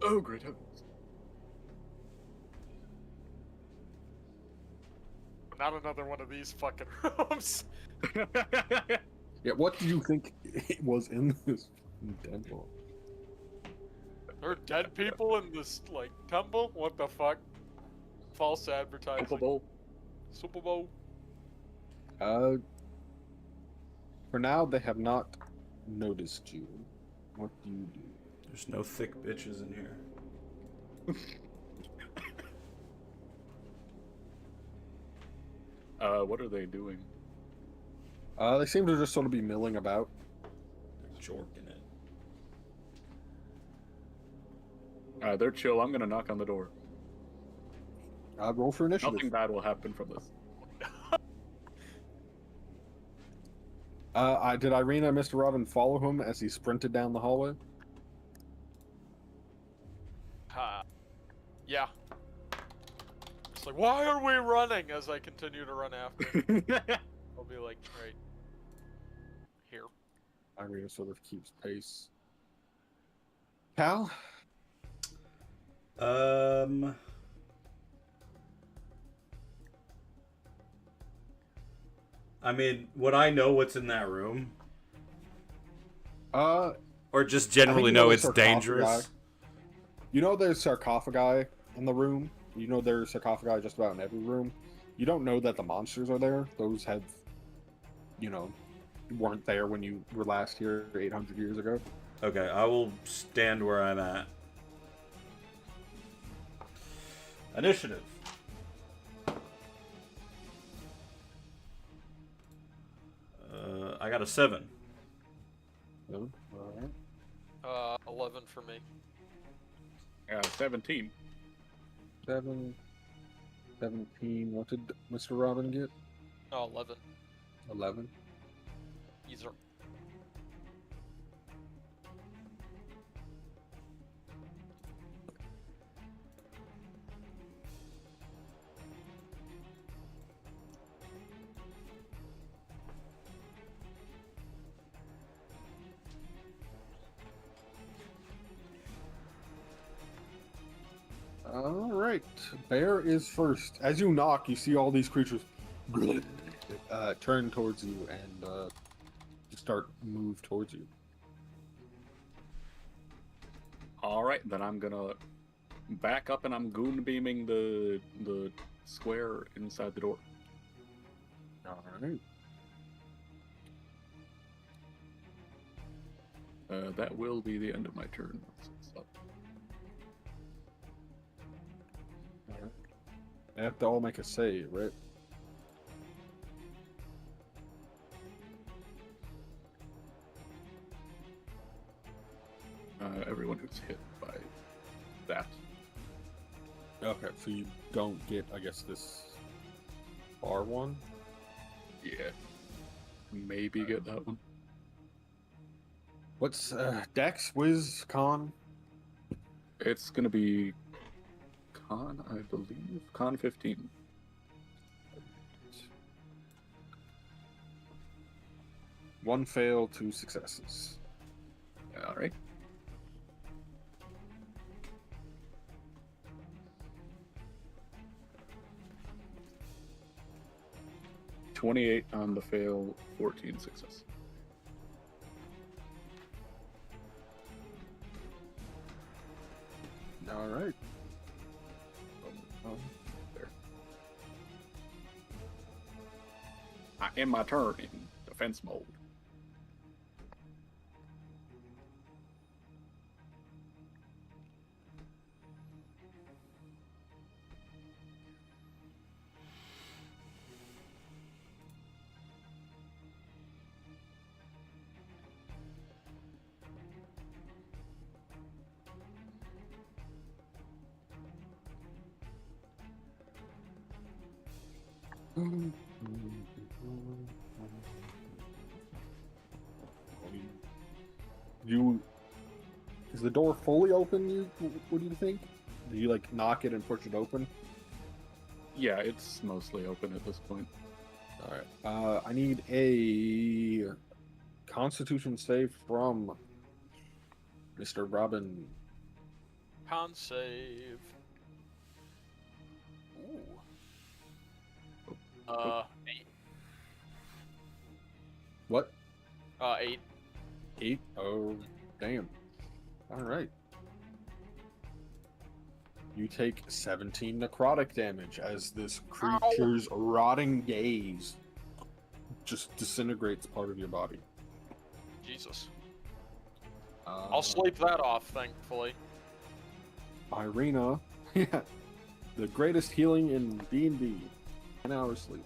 Oh, great heavens. Not another one of these fucking rooms. Yeah, what do you think it was in this temple? There are dead people in this, like, temple? What the fuck? False advertising. Super Bowl. For now, they have not noticed you. What do you do? There's no thick bitches in here. What are they doing? They seem to just sort of be milling about. They're jorking it. They're chill. I'm gonna knock on the door. Roll for initiative. Nothing bad will happen from this. Did Irina and Mr. Robbin follow him as he sprinted down the hallway? Yeah. It's like, why are we running? As I continue to run after him. I'll be like, right here. Irina sort of keeps pace. Cal? I mean, would I know what's in that room? Or Or just generally know it's dangerous? You know there's sarcophagi in the room. You know there's sarcophagi just about in every room. You don't know that the monsters are there. Those have, weren't there when you were last here 800 years ago. Okay, I will stand where I'm at. Initiative. I got a 7. No? Alright. 11 for me. 17. 7, 17. What did Mr. Robbin get? Oh, 11. 11. These are... Alright. Bear is first. As you knock, you see all these creatures turn towards you and start move towards you. Alright, then I'm gonna back up and I'm goon beaming the square inside the door. Alright. That will be the end of my turn. So, They have to all make a save, right? everyone who's hit by that. Okay, so you don't get, I guess, this R one? Yeah. Maybe get that one. What's Dex, Wiz, Con? It's gonna be Con, I believe. Con 15. 1 fail, 2 successes. All right. $28 on the fail, 14 success. All right. There. I end my turn in defense mode. Is the door fully open? What do you think? Do you like knock it and push it open? Yeah, it's mostly open at this point. All right. I need a Constitution save from Mr. Robbin. Con save. Ooh. 8. What? 8. 8? Oh, damn. All right. You take 17 necrotic damage as this creature's rotting gaze just disintegrates part of your body. Jesus. I'll sleep that off, thankfully. Irina, yeah, the greatest healing in D&D. 10 hours sleep.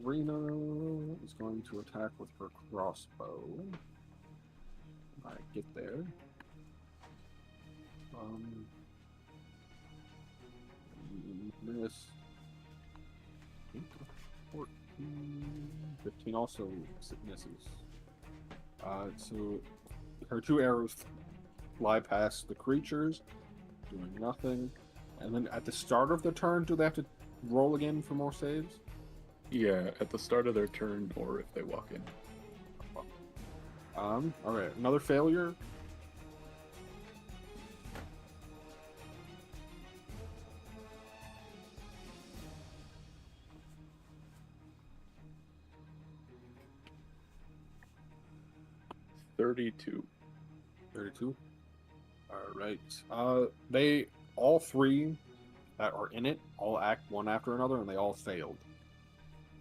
Irina is going to attack with her crossbow. I get there. Miss. 14, 15 also misses. So her 2 arrows fly past the creatures, doing nothing. And then at the start of the turn, do they have to roll again for more saves? Yeah, at the start of their turn, or if they walk in. All right, another failure. $32. 32. All right. They all 3 that are in it all act one after another, and they all failed.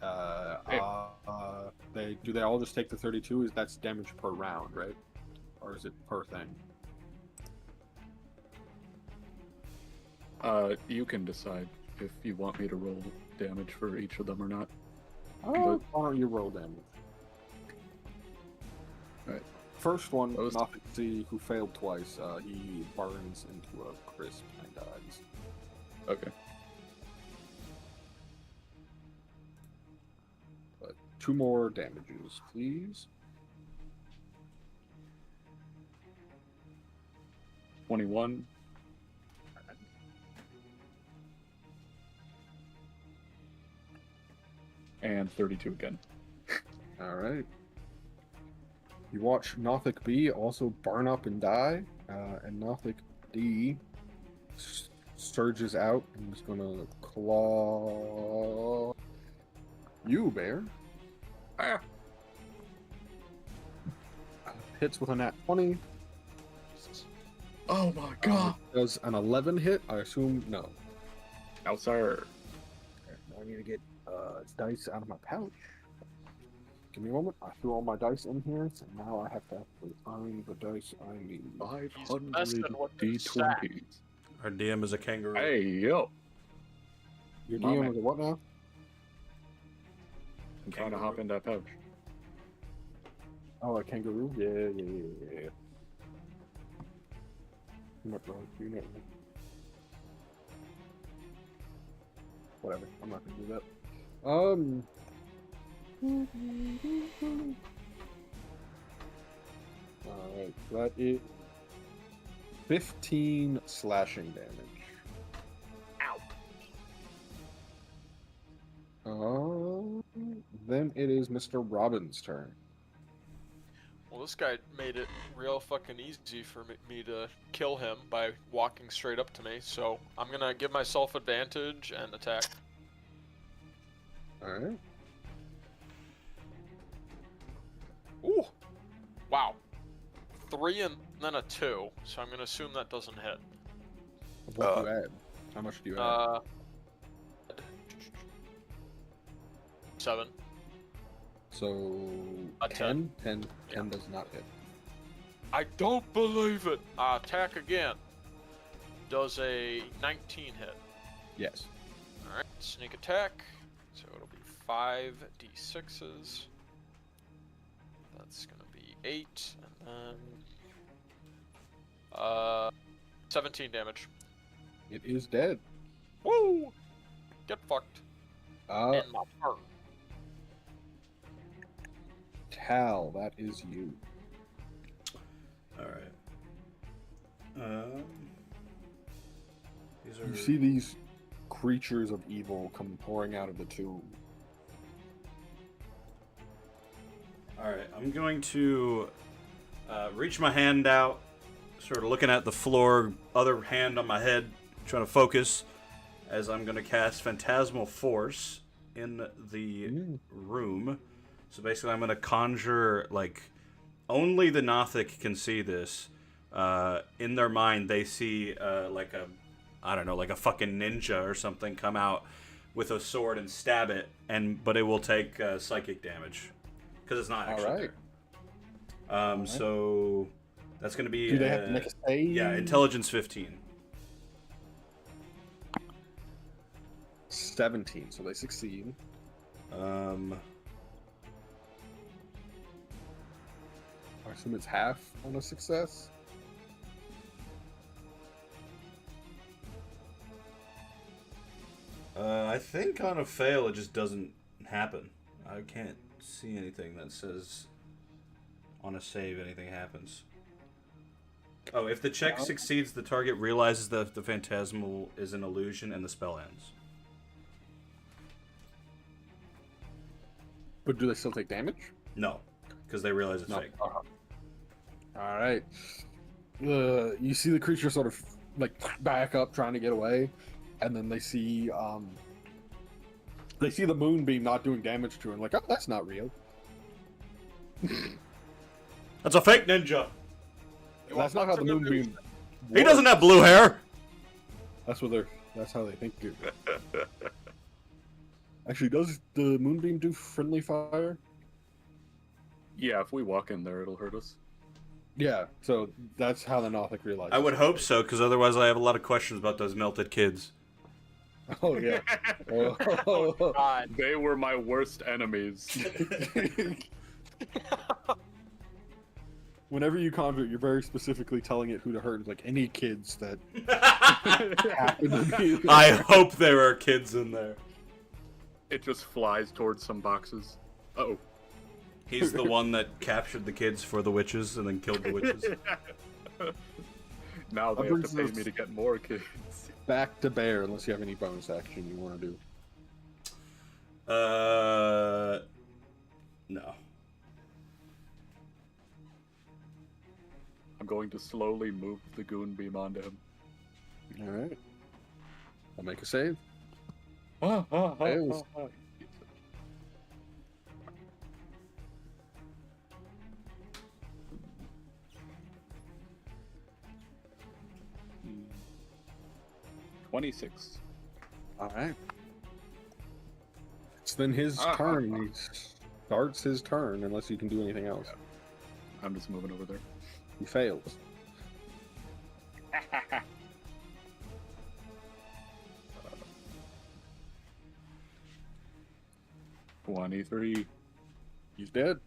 They all just take the 32? That's damage per round, right? Or is it per thing? You can decide if you want me to roll damage for each of them or not. Why don't you roll damage? Alright. First one, Nothing, who failed twice, he burns into a crisp and dies. Okay. But 2 more damages, please. 21. And 32 again. All right. You watch Nothic B also burn up and die, and Nothic D surges out and is going to claw you, Bear. Ah. Hits with a nat 20. Oh my god! Does an 11 hit? I assume no. No, sir. Now I need to get dice out of my pouch. Give me a moment. I threw all my dice in here, so now I have to actually find the dice I need. 500 D20s. D20s. Our DM is a kangaroo. Hey, yo. Your My DM man. is a what now? I'm trying to hop in that pouch. Oh, a kangaroo? Yeah. Not wrong. You're not wrong. Whatever. I'm not gonna do that. Alright, that is 15 slashing damage. Then it is Mr. Robbin's turn. Well, this guy made it real fucking easy for me to kill him by walking straight up to me, so I'm gonna give myself advantage and attack. Alright. Ooh! Wow. 3 and then a 2, so I'm gonna assume that doesn't hit. What do you add? How much do you add? 7. So, A 10? 10 Yeah. does not hit. I don't believe it! Attack again. Does a 19 hit? Yes. Alright, sneak attack. So it'll be 5d6s. That's gonna be 8, and then 17 damage. It is dead. Woo! Get fucked. Uh, In my heart. Tal, that is you. All right. These are... You see these creatures of evil come pouring out of the tomb. All right, I'm going to reach my hand out, sort of looking at the floor, other hand on my head, trying to focus, as I'm going to cast Phantasmal Force in the room. So basically, I'm going to conjure, like, only the Nothic can see this. In their mind, they see, like a, I don't know, like a fucking ninja or something come out with a sword and stab it, but it will take psychic damage. Because it's not actually there. So that's going to be... Do they have to make a save? Yeah, Intelligence 15. 17, so they succeed. I assume it's half on a success. I think on a fail, it just doesn't happen. I can't see anything that says on a save anything happens. Oh, if the check succeeds, the target realizes that the phantasmal is an illusion and the spell ends. But do they still take damage? No, because they realize it's No. fake. Alright. You see the creature sort of like back up trying to get away, and then they see the moonbeam not doing damage to it, and like, oh, that's not real. That's a fake ninja! That's not how the moonbeam He doesn't have blue hair! That's how they think it. Actually, does the moonbeam do friendly fire? Yeah, if we walk in there, it'll hurt us. Yeah, so that's how the Nothic realizes. I would hope so, because otherwise I have a lot of questions about those melted kids. Oh, yeah. Oh, God. They were my worst enemies. Whenever you conjure it, you're very specifically telling it who to hurt. Like, any kids that happen to be... I hope there are kids in there. It just flies towards some boxes. Uh-oh. He's the one that captured the kids for the witches and then killed the witches. Now they have to pay me to get more kids. Back to Bear, unless you have any bonus action you want to do. No. I'm going to slowly move the goon beam onto him. Alright. I'll make a save. Fails. 26. Alright. It's then his turn. He starts his turn, unless you can do anything else. I'm just moving over there. He fails. 23. He's dead.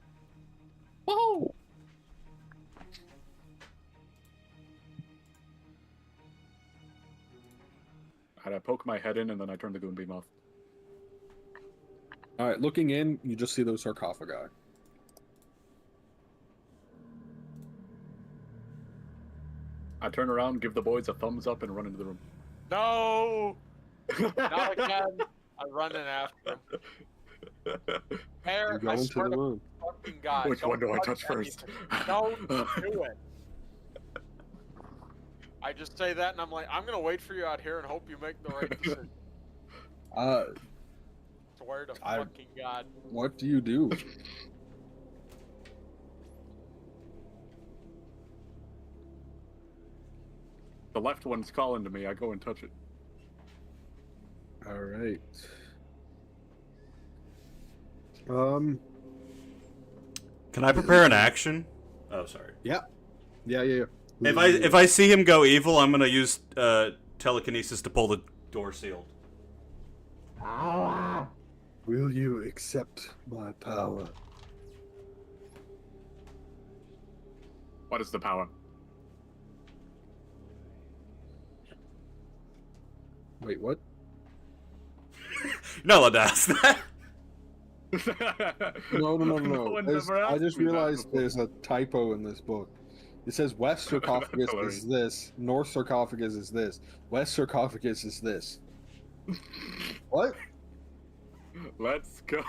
Whoa! I poke my head in and then I turn the goon beam off. Alright, looking in, you just see those sarcophagi. I turn around, give the boys a thumbs up, and run into the room. No! Not again. I run in after him. You Bear, go I into swear the to room. fucking God. Which one don't do I touch first? anything. Don't do it. I just say that and I'm like, I'm gonna wait for you out here and hope you make the right decision. Swear to fucking God. What do you do? The left one's calling to me. I go and touch it. All right. Can I prepare an action? Oh, sorry. Yeah. If If I see him go evil, I'm gonna use telekinesis to pull the door sealed. Will you accept my power? What is the power? Wait, what? You're not allowed to ask that. No. one never I asked just me that realized before. there's a typo in this book. It says west sarcophagus Hilarious. is this, north sarcophagus is this, west sarcophagus is this. What? Let's go.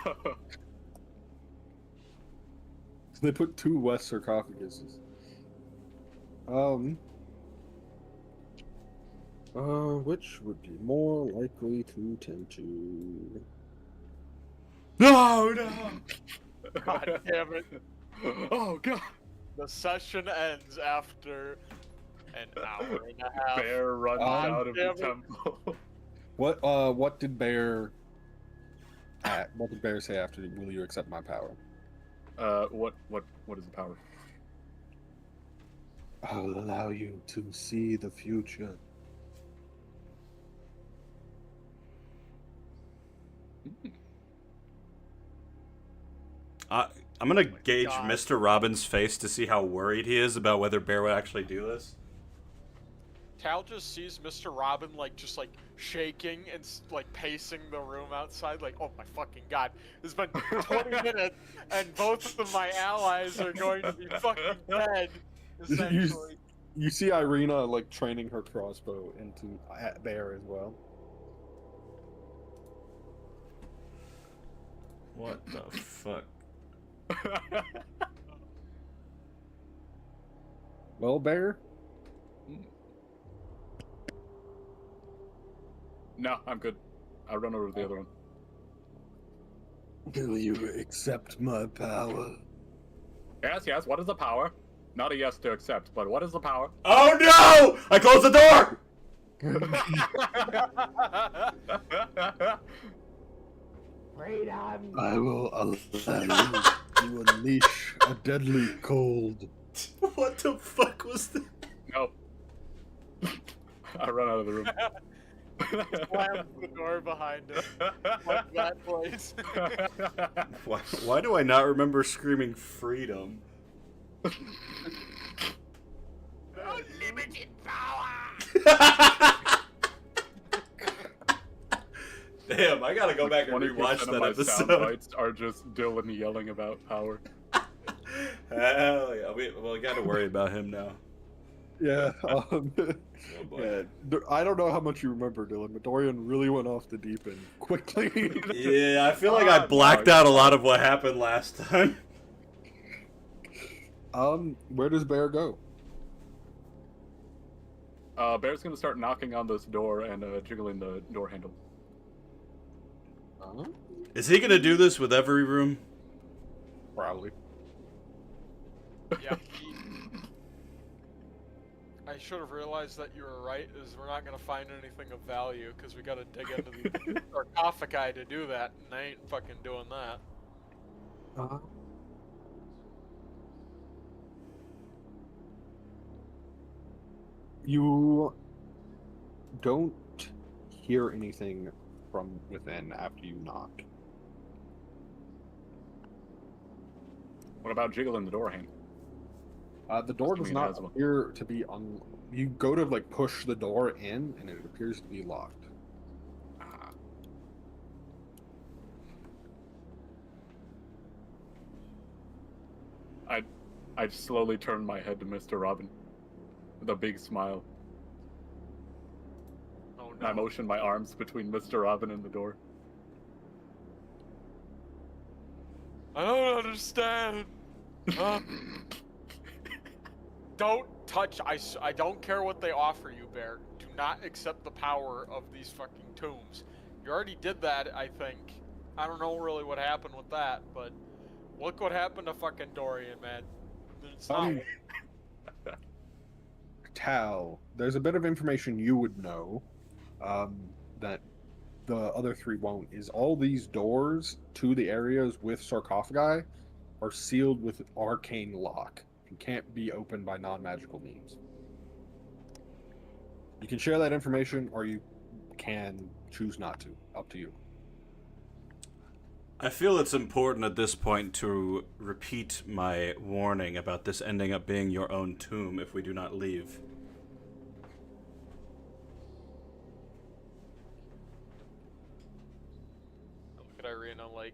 They put 2 west sarcophaguses. Which would be more likely to tend to? No. God damn it. Oh god. The session ends after an hour and a half. Bear runs out of the damn it. temple. What did Bear say after will you accept my power? What is the power? I'll allow you to see the future. I'm gonna gauge God. Mr. Robbin's face to see how worried he is about whether Bear would actually do this. Tal just sees Mr. Robbin just shaking and like pacing the room outside like, oh my fucking God, it's been 20 minutes and both of my allies are going to be fucking dead, essentially. You see Irina like training her crossbow into Bear as well. What the fuck? Well, Bear? No, I'm good. I'll run over to the other one. Will you accept my power? Yes, what is the power? Not a yes to accept, but what is the power? Oh no! I closed the door! I will allow you to unleash a deadly cold. What the fuck was that? No. I run out of the room. Slams the door behind him. Like that place. Why do I not remember screaming freedom? Unlimited power! Damn, I gotta go back and 20% rewatch of that my episode. sound bites are just Dylan yelling about power. Hell yeah, we gotta worry about him now. Yeah, Oh boy. yeah. I don't know how much you remember, Dylan, but Dorian really went off the deep end quickly. Yeah, I feel like I blacked out a lot of what happened last time. Where does Bear go? Bear's gonna start knocking on this door and jiggling the door handle. Is he gonna do this with every room? Probably. Yeah. I should have realized that you were right, is we're not going to find anything of value, because we got to dig into the sarcophagi to do that, and I ain't fucking doing that. You don't hear anything from within after you knock. What about jiggling the door handle? The door does Assuming it not has one. appear to be on. You go to like push the door in, and it appears to be locked. I slowly turn my head to Mr. Robbin with a big smile. Oh And I no. motion my arms between Mr. Robbin and the door. I don't understand. Don't touch. I don't care what they offer you, Bear. Do not accept the power of these fucking tombs. You already did that, I think. I don't know really what happened with that, but look what happened to fucking Dorian, man. It's not. Tal, there's a bit of information you would know that the other three won't. Is all these doors to the areas with sarcophagi are sealed with arcane lock and can't be opened by non-magical means. You can share that information, or you can choose not to. Up to you. I feel it's important at this point to repeat my warning about this ending up being your own tomb if we do not leave. Look at Irina like,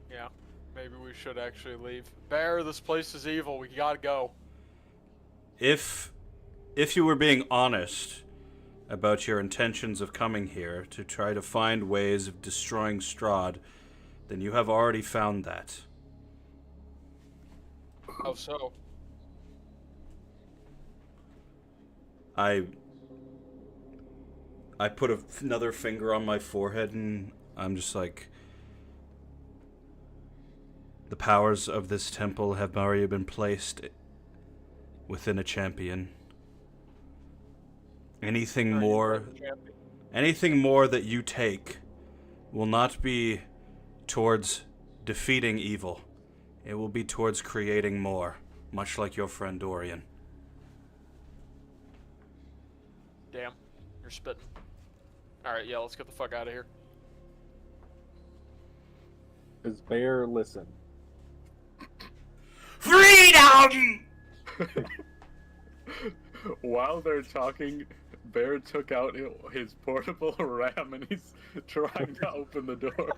yeah, maybe we should actually leave. Bear, this place is evil. We gotta go. If you were being honest about your intentions of coming here to try to find ways of destroying Strahd, then you have already found that. How so? I put another finger on my forehead and I'm just like, the powers of this temple have already been placed within a champion. Anything more that you take will not be towards defeating evil. It will be towards creating more, much like your friend Dorian. Damn, you're spitting. Alright, yeah, let's get the fuck out of here. Is Bear listen? Freedom! While they're talking, Bear took out his portable ram and he's trying to open the door.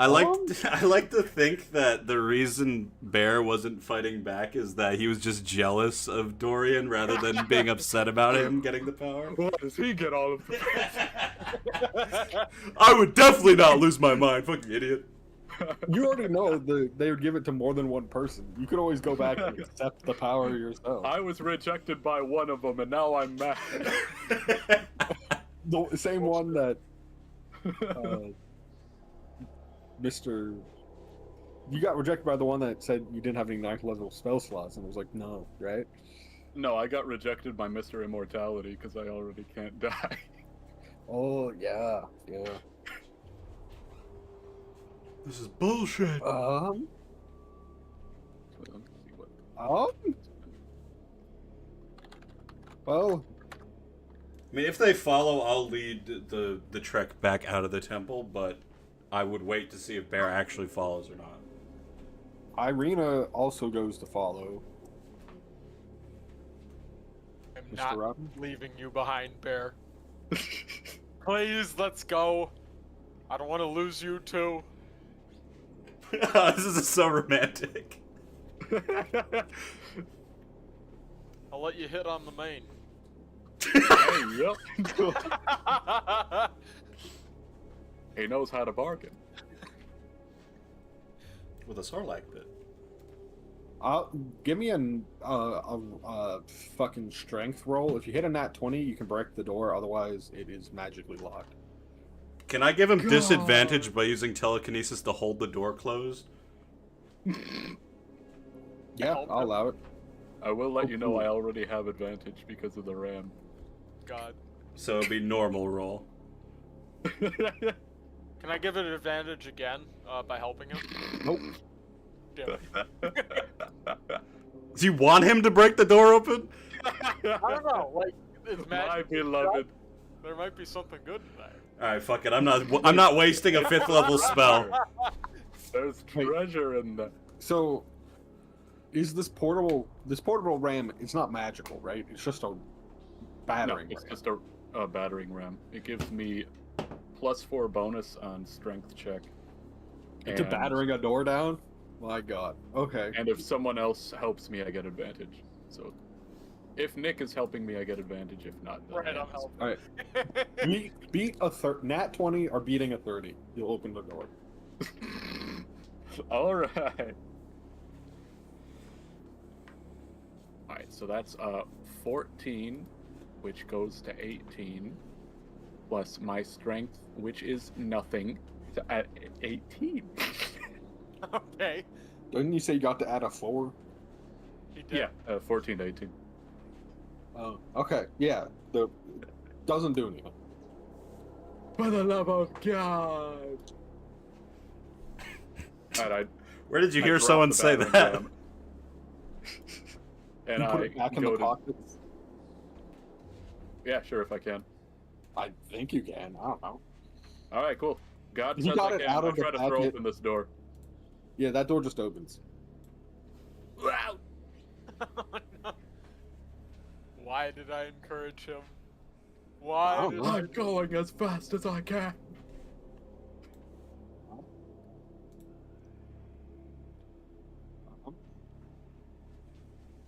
I like to think that the reason Bear wasn't fighting back is that he was just jealous of Dorian rather than being upset about him getting the power. Why does he get all of the I would definitely not lose my mind, fucking idiot. You already know they would give it to more than one person. You could always go back and accept the power yourself. I was rejected by one of them and now I'm mad. The same one that Mr. You got rejected by the one that said you didn't have any 9th level spell slots, and it was like, no, right? No, I got rejected by Mr. Immortality because I already can't die. Oh, yeah. This is bullshit. Um, well, I mean, if they follow, I'll lead the trek back out of the temple, but I would wait to see if Bear actually follows or not. Irina also goes to follow. I'm Mr. not Robbin? leaving you behind, Bear. Please, let's go. I don't want to lose you too. This is so romantic. I'll let you hit on the main. Hey, yep. He knows how to bargain. With a Sarlacc bit. Give me a fucking strength roll. If you hit a nat 20, you can break the door. Otherwise, it is magically locked. Can I give him disadvantage by using telekinesis to hold the door closed? Yeah, I'll allow it. I will let you know I already have advantage because of the ram. God. So it'll be normal roll. Can I give it an advantage again by helping him? Nope. Damn it. Do you want him to break the door open? I don't know. Like, it's My magic. beloved. There might be something good in there. Alright, fuck it. I'm not wasting a 5th level spell. There's treasure in there. So, is this portable ram? It's not magical, right? It's just a battering. No, it's ram. just a battering ram. It gives me +4 bonus on strength check. To battering a door down? My god. Okay. And if someone else helps me, I get advantage. So, if Nick is helping me, I get advantage. If not, then Right, I I'm am. helping. All right. Beat a nat 20 or beating a 30. You'll open the door. All right. All right, so that's 14, which goes to 18, plus my strength, which is nothing, so at 18. Okay. Didn't you say you got to add a 4? He did. Yeah, 14 to 18. Oh, okay. Yeah, doesn't do anything. For the love of God! Alright, Where did you I hear dropped someone the say battering that? ram. And you put I it back in go the to... pockets? Yeah, sure, if I can. I think you can. I don't know. Alright, cool. God He says got I it can. out I of the try to throw packet. open this door. Yeah, that door just opens. Wow! Oh, no. Why did I encourage him? I Why don't did know. I? I'm going as fast as I can.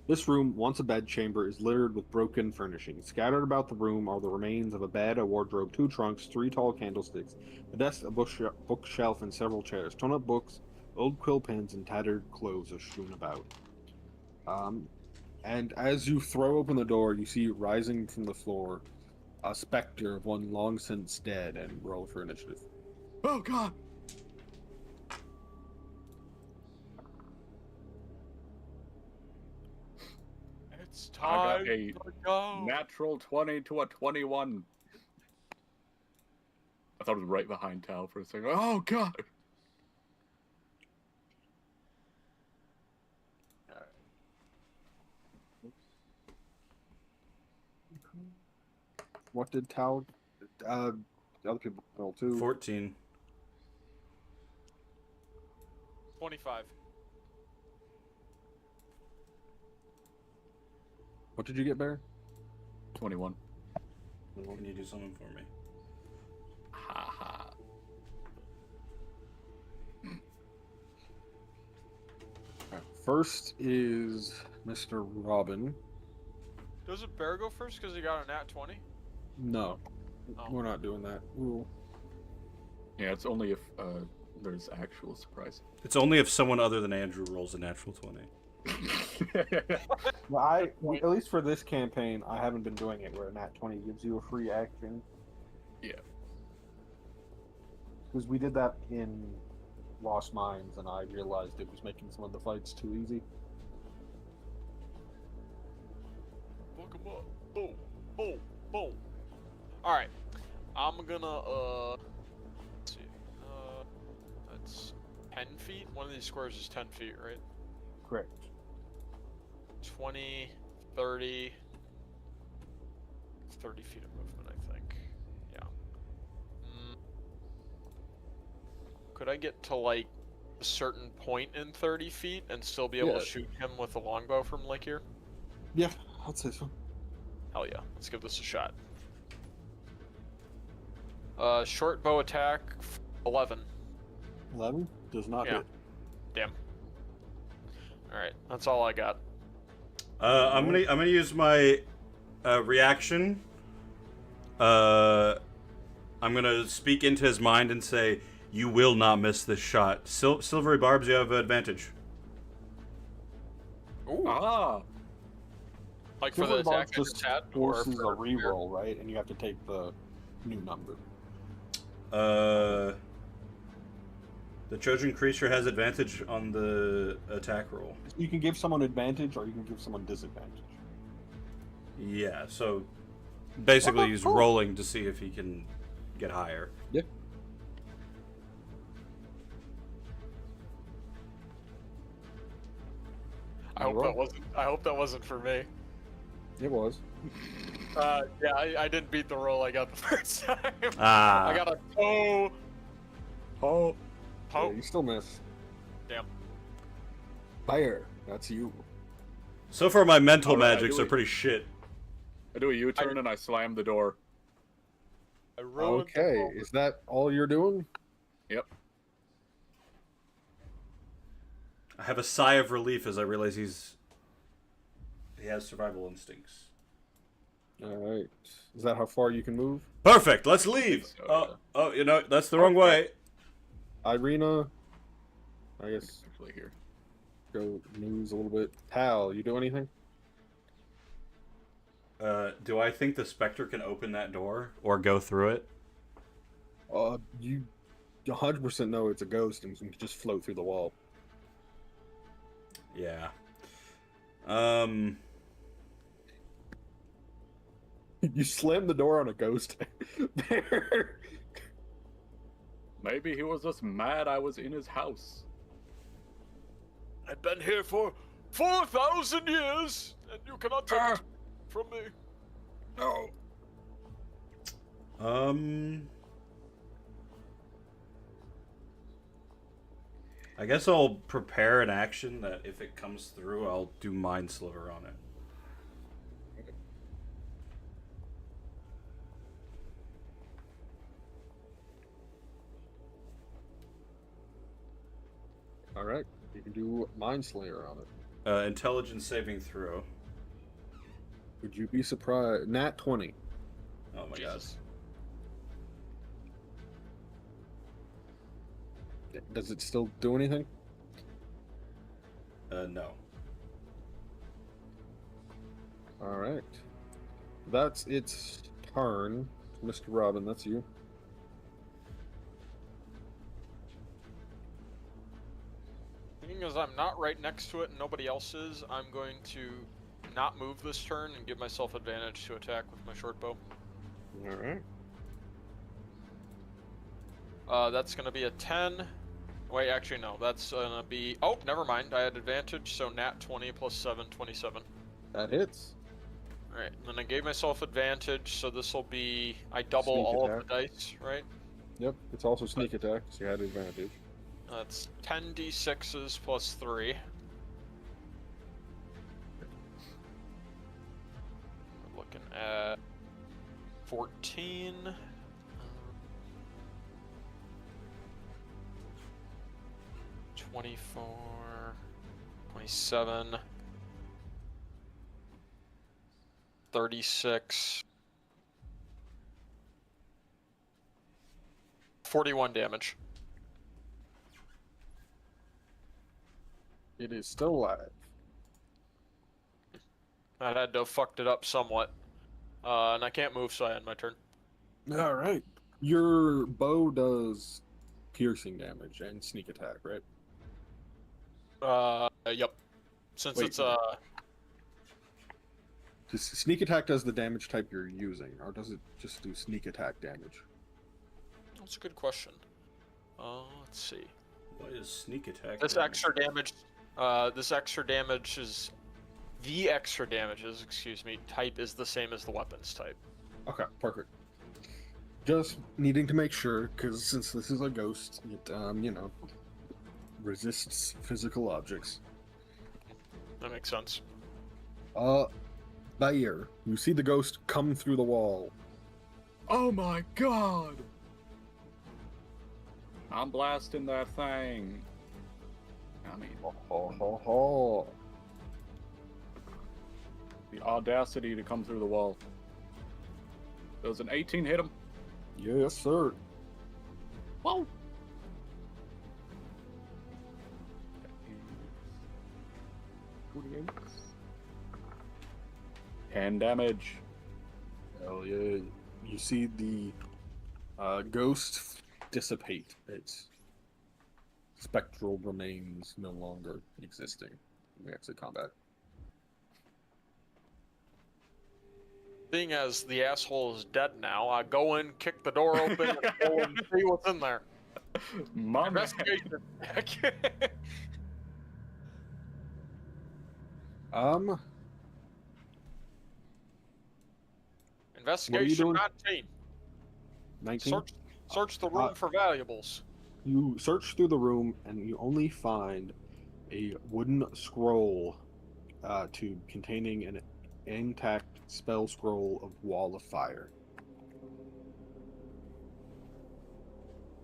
This room, once a bedchamber, is littered with broken furnishings. Scattered about the room are the remains of a bed, a wardrobe, 2 trunks, 3 tall candlesticks, a desk, a bookshelf, and several chairs. Torn up books, old quill pens, and tattered clothes are strewn about. And as you throw open the door, you see rising from the floor a specter of one long since dead, and roll for initiative. Oh God! It's I got time a to go. natural 20 to a 21. I thought it was right behind Tal for a second. Oh God! What did Tao? The other people roll too. 14. 25. What did you get, Bear? 21. Can you do something for me? Ha ha. First is Mr. Robbin. Doesn't Bear go first because he got a nat 20? No, Oh. we're not doing that rule. Yeah, it's only if there's actual surprise. It's only if someone other than Andrew rolls a natural 20. Well, at least for this campaign, I haven't been doing it where a nat 20 gives you a free action. Yeah. Because we did that in Lost Mines, and I realized it was making some of the fights too easy. Look him up. Boom, boom, boom. Alright. I'm gonna, let's see. That's 10 feet? One of these squares is 10 feet, right? Correct. 20, 30. 30 feet of movement, I think. Yeah. Could I get to, like, a certain point in 30 feet and still be able Yeah. to shoot him with a longbow from, like, here? Yeah, I'd say so. Hell yeah. Let's give this a shot. Short bow attack, 11. 11 does not Yeah. hit. Damn. Alright, that's all I got. I'm gonna use my reaction. I'm gonna speak into his mind and say, "You will not miss this shot." Silvery Barbs, you have advantage. Ooh. Ah! Like for the Silver Barbs attack I just just had? Or forces a for reroll, right? And you have to take the new number. The Trojan creature has advantage on the attack roll. You can give someone advantage, or you can give someone disadvantage. Yeah, so basically he's cool. rolling to see if he can get higher. Yep. I hope that wasn't for me. It was. Yeah, I didn't beat the roll I got the first time. Ah. I got a toe. Oh! Yeah, Oh, you still miss. damn. Fire. That's you. So far my mental Alright, I magics do are it. pretty shit. I do a U-turn and I slam the door. I ruined the Okay, moment. is that all you're doing? Yep. I have a sigh of relief as I realize he has survival instincts. Alright. Is that how far you can move? Perfect, let's leave! So, Oh, you know, that's the wrong way. Irina, I guess Actually, here. go news a little bit. Hal, you do anything? Do I think the Spectre can open that door or go through it? You 100% know it's a ghost and can just float through the wall. Yeah. You slammed the door on a ghost there. Maybe he was just mad I was in his house. I've been here for 4,000 years, and you cannot take it from me. No. I guess I'll prepare an action that if it comes through, I'll do Mind Sliver on it. All right, you can do Mind Slayer on it. Intelligence saving throw. Would you be surprised? Nat 20. Oh my Jesus. Does it still do anything? No. All right. That's its turn. Mr. Robbin, that's you. Seeing as I'm not right next to it and nobody else is, I'm going to not move this turn and give myself advantage to attack with my short bow. All right. That's going to be a 10. Wait, actually, no. That's going to be... Oh, never mind. I had advantage, so nat 20 plus 7, 27. That hits. Alright, and then I gave myself advantage, so this will be... I double Sneak all attack. of the dice, right? Yep, it's also sneak attack, so you had advantage. That's 10 d6s plus 3. We're looking at 14. 24, 27, 36, 41 damage. It is still alive. I had to have fucked it up somewhat. And I can't move, so I end my turn. All right. Your bow does piercing damage and sneak attack, right? Yep. Since Wait. it's, Does sneak attack does the damage type you're using, or does it just do sneak attack damage? That's a good question. Let's see. What is sneak attack? This damage? extra damage, the extra damages, excuse me, type is the same as the weapons type. Okay, perfect. Just needing to make sure, because since this is a ghost, it, resists physical objects. That makes sense. Bayer, you see the ghost come through the wall. Oh my god! I'm blasting that thing. I mean, the audacity to come through the wall. Does an 18 hit him? Yes, sir. Whoa! 48. 10 damage. Hell yeah. You see the ghost dissipate. Its spectral remains no longer existing. We exit combat. Seeing as the asshole is dead now, I go in, kick the door open, and go and see what's in there. My man. Investigation. Investigation doing? 19. 19? Search the room for valuables. You search through the room and you only find a wooden scroll containing an intact spell scroll of Wall of Fire.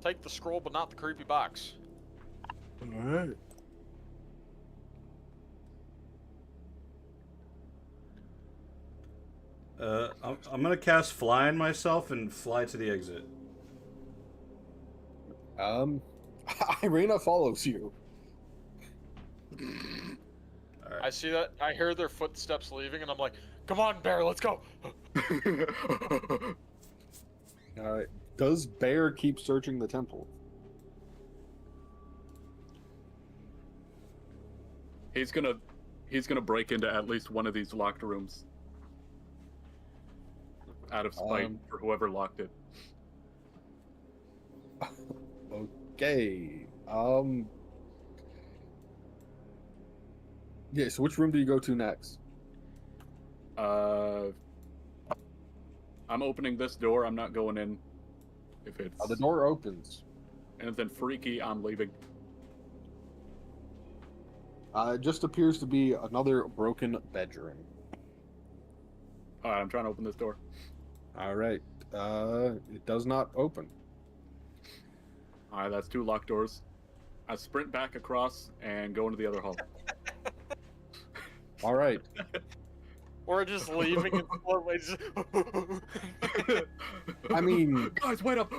Take the scroll, but not the creepy box. Alright. I'm gonna cast Fly on myself and fly to the exit. Irina follows you. All I right. see that. I hear their footsteps leaving, and I'm like, "Come on, Bear, let's go." Does Bear keep searching the temple? He's gonna break into at least one of these locked rooms. Out of spite for whoever locked it. Okay. Yeah, so which room do you go to next? I'm opening this door. I'm not going in. If it's The door opens. anything freaky, I'm leaving. It just appears to be another broken bedroom. Alright, I'm trying to open this door. All right. It does not open. Alright, that's 2 locked doors. I sprint back across and go into the other hall. All right. Or just leaving and slowly just... I mean, guys, wait up!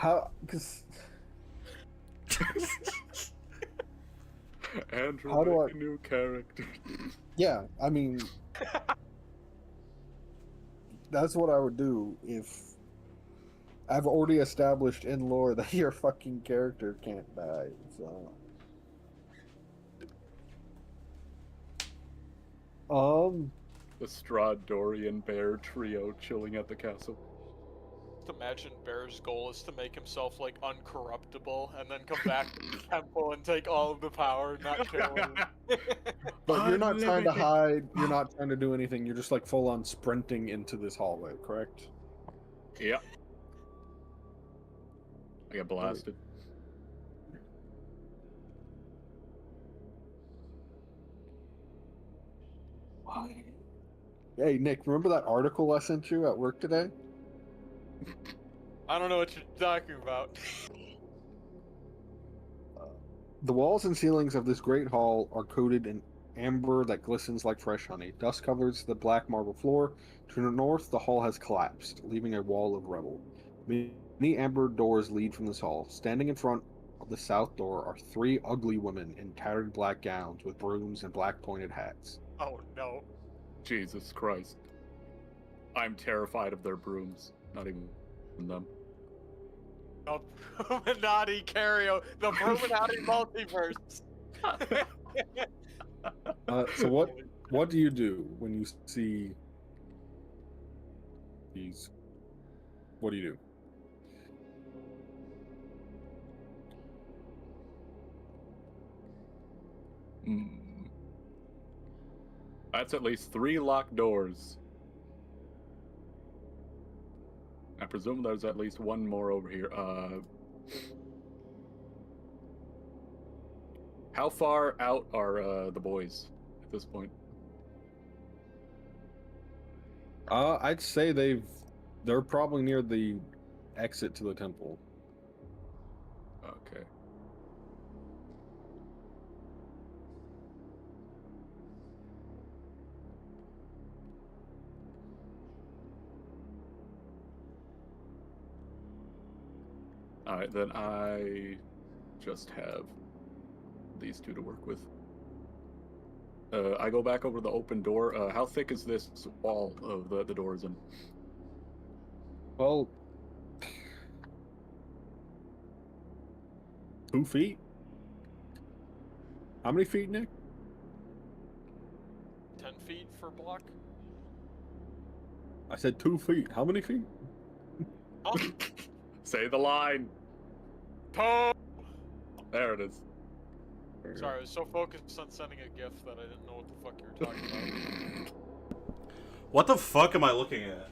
how? Because Andrew, How do make a new character. yeah, I mean, that's what I would do if I've already established in lore that your fucking character can't die. So, The Strahd, Dorian, Bear trio chilling at the castle. Just imagine Bear's goal is to make himself like uncorruptible, and then come back to the temple and take all of the power, not kill him. but you're not trying to Unlimited. hide. You're not trying to do anything. You're just like full on sprinting into this hallway, correct? Yep. I got blasted. Hey, Nick, remember that article I sent you at work today? I don't know what you're talking about. The walls and ceilings of this great hall are coated in amber that glistens like fresh honey. Dust covers the black marble floor. To the north, the hall has collapsed, leaving a wall of rubble. Many amber doors lead from this hall. Standing in front of the south door are 3 ugly women in tattered black gowns with brooms and black pointed hats. Oh no. Jesus Christ. I'm terrified of their brooms. Not even them. The Illuminati Cario, the Illuminati multiverse. So what do you do when you see these? What do you do? That's at least 3 locked doors. I presume there's at least one more over here. How far out are the boys at this point? I'd say they're probably near the exit to the temple. Okay. Alright, then I just have these 2 to work with. I go back over the open door. How thick is this wall of the doors in? Well, 2 feet. How many feet, Nick? 10 feet for block? I said 2 feet. How many feet? Oh, Say the line. Poe! There it is. Sorry, I was so focused on sending a GIF that I didn't know what the fuck you were talking about. What the fuck am I looking at?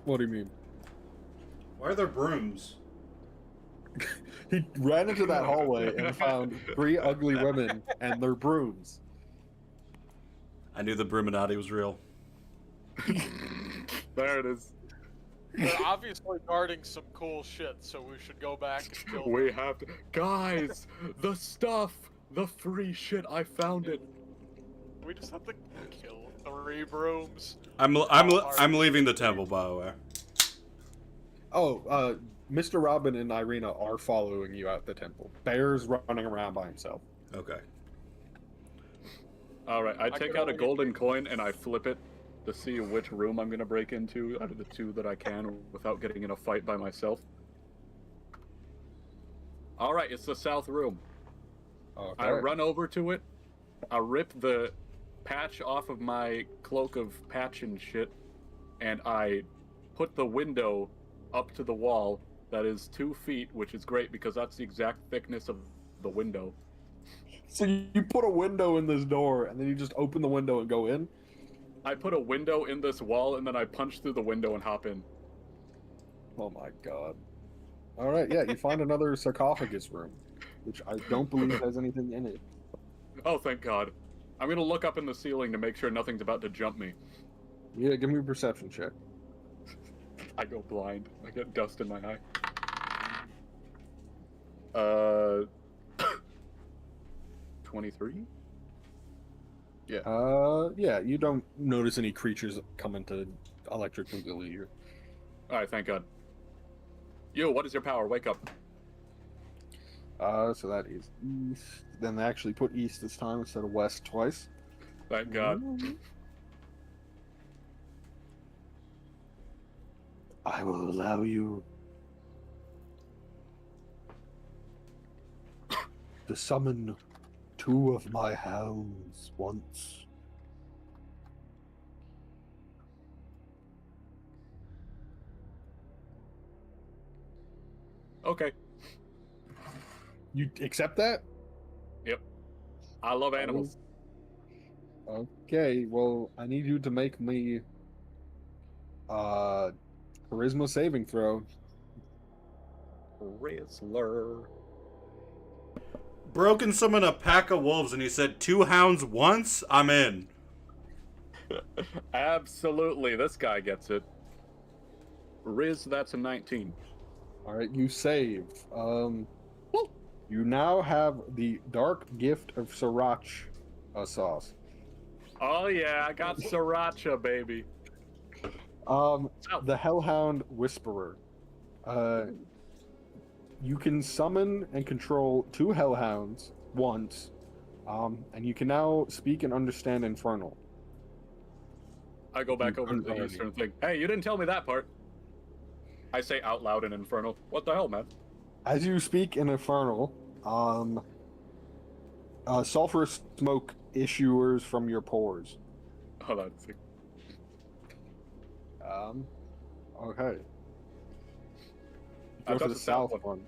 What do you mean? Why are there brooms? He ran into that hallway and found 3 ugly women and their brooms. I knew the Broominati was real. There it is. They're obviously guarding some cool shit, so we should go back and kill them. We have to. Guys, the stuff! The free shit, I found it. We just have to kill 3 brooms. I'm leaving the temple, by the way. Oh, Mr. Robbin and Irina are following you out the temple. Bear's running around by himself. Okay. All right, I take could out a only golden coin and I flip it to see which room I'm gonna break into out of the 2 that I can without getting in a fight by myself. All right, it's the south room. Okay. I run over to it. I rip the patch off of my cloak of patch and shit, and I put the window up to the wall that is 2 feet, which is great because that's the exact thickness of the window. So you put a window in this door, and then you just open the window and go in? I put a window in this wall, and then I punch through the window and hop in. Oh my god. Alright, yeah, you find another sarcophagus room, which I don't believe has anything in it. Oh, thank God. I'm gonna look up in the ceiling to make sure nothing's about to jump me. Yeah, give me a perception check. I go blind. I get dust in my eye. 23? Yeah, you don't notice any creatures coming to electric mobility here. Alright, thank God. You, what is your power? Wake up. So that is east. Then they actually put east this time instead of west twice. Thank God. I will allow you to summon 2 of my hounds once. Okay. You accept that? Yep. I love animals. Okay, well, I need you to make me charisma saving throw. Rizzler. Broken summon a pack of wolves, and he said 2 hounds once? I'm in. Absolutely, this guy gets it. Riz, that's a 19. Alright, you save. You now have the dark gift of sriracha sauce. Oh yeah, I got sriracha, baby. The Hellhound Whisperer. You can summon and control 2 Hellhounds once, and you can now speak and understand Infernal. I go back over to the eastern thing. Hey, you didn't tell me that part. I say out loud in Infernal. What the hell, man? As you speak in Infernal, sulfur smoke issuers from your pores. Hold on. Okay. I Go thought to the the south south one.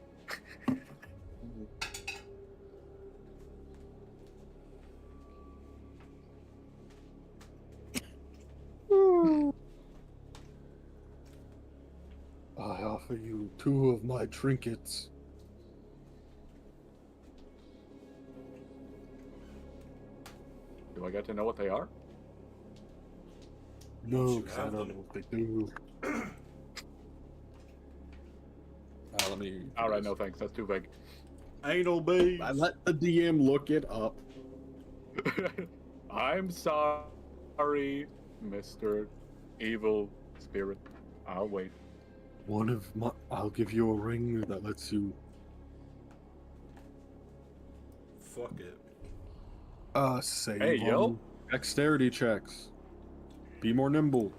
I offer you 2 of my trinkets. Do I get to know what they are? No, you 'cause I have don't them. know what they do. Let me. All right, no thanks. That's too vague. Anal bees. I let the DM look it up. I'm sorry, Mr. Evil Spirit. I'll wait. One of my. I'll give you a ring that lets you. Fuck it. Save Hey, yo. on dexterity checks. Be more nimble.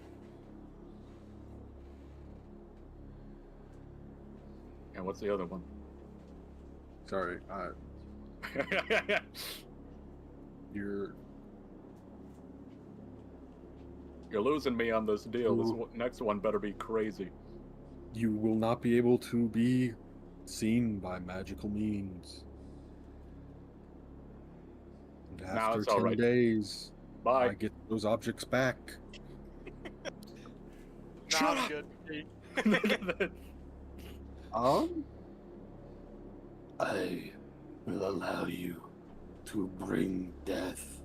And what's the other one? Sorry, you're. You're losing me on this deal. This next one better be crazy. You will not be able to be seen by magical means. And after it's 10 all right. days, I Bye. get those objects back. Not a good feat. I will allow you to bring death.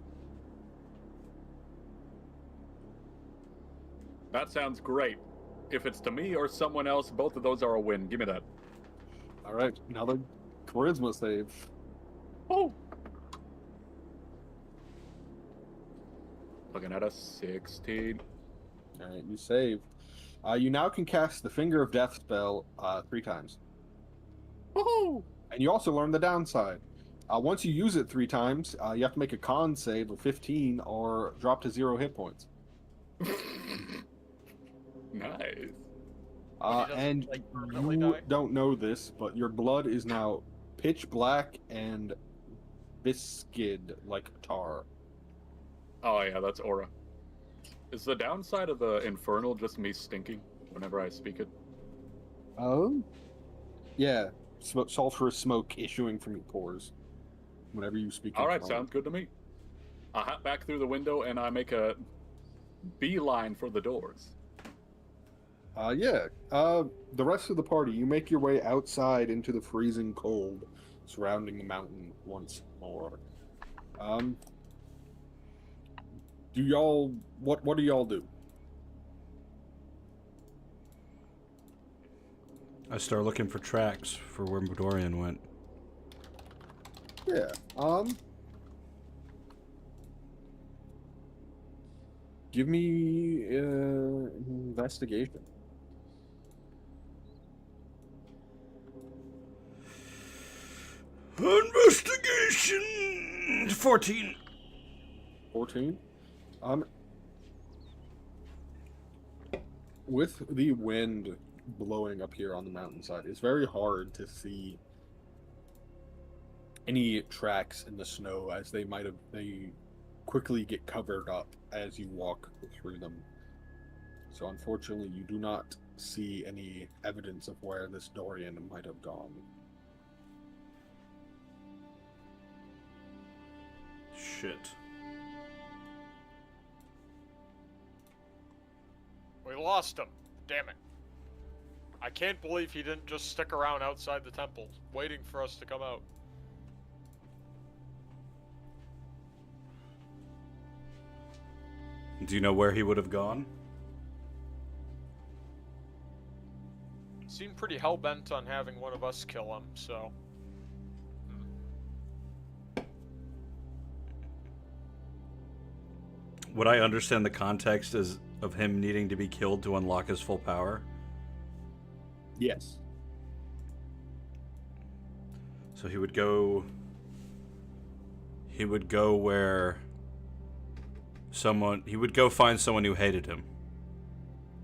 That sounds great. If it's to me or someone else, both of those are a win. Give me that. Alright, another charisma save. Oh! Looking at a 16. All right, you save. You now can cast the Finger of Death spell 3 times. Woohoo! And you also learn the downside. Once you use it 3 times, you have to make a con save of 15 or drop to 0 hit points. Nice. But he doesn't, And like, permanently you die? don't know this, but your blood is now pitch black and viscid like tar. Oh yeah, that's aura. Is the downside of the infernal just me stinking whenever I speak it? Oh? Yeah, sulfurous smoke issuing from your pores whenever you speak. All right, infernal. sounds good to me. I hop back through the window and I make a beeline for the doors. The rest of the party, you make your way outside into the freezing cold surrounding the mountain once more. What do y'all do? I start looking for tracks for where Dorian went. Yeah, give me investigation. Investigation 14. 14. With the wind blowing up here on the mountainside, it's very hard to see any tracks in the snow, as they quickly get covered up as you walk through them. So unfortunately, you do not see any evidence of where this Dorian might have gone. Shit. We lost him. Damn it. I can't believe he didn't just stick around outside the temple, waiting for us to come out. Do you know where he would have gone? Seemed pretty hell-bent on having one of us kill him, so... Would I understand the context as of him needing to be killed to unlock his full power? Yes. So he would go where he would go find someone who hated him.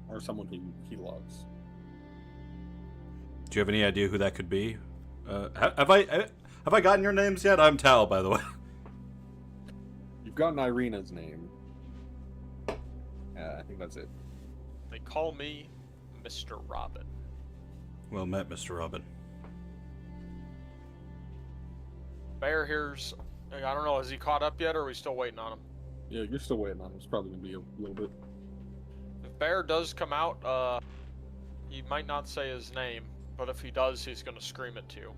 Or someone he loves. Do you have any idea who that could be? Have I gotten your names yet? I'm Tal, by the way. You've gotten Irina's name. Yeah, I think that's it. They call me Mr. Robbin. Well met, Mr. Robbin. Bear here's... I don't know, has he caught up yet, or are we still waiting on him? Yeah, you're still waiting on him. It's probably going to be a little bit. If Bear does come out, he might not say his name, but if he does, he's going to scream it to you.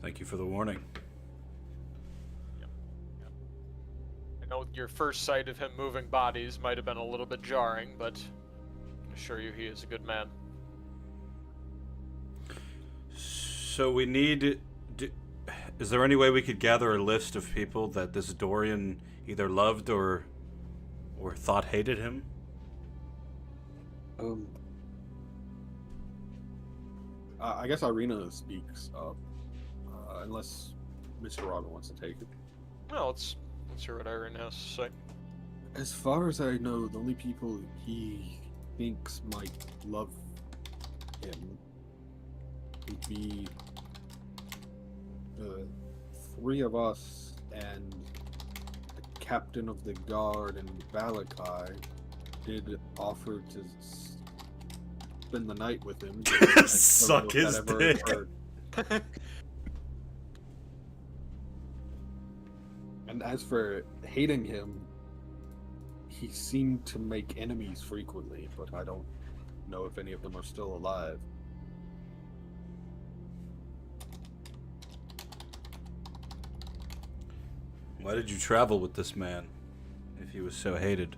Thank you for the warning. I know your first sight of him moving bodies might have been a little bit jarring, but I can assure you he is a good man. So we need... Is there any way we could gather a list of people that this Dorian either loved or thought hated him? I guess Irina speaks up, unless Mr. Robbin wants to take it. No, let's hear what Irene has to say. As far as I know, the only people he thinks might love him would be the 3 of us and the captain of the guard in Valakai did offer to spend the night with him. Suck his dick. And as for hating him, he seemed to make enemies frequently, but I don't know if any of them are still alive. Why did you travel with this man if he was so hated?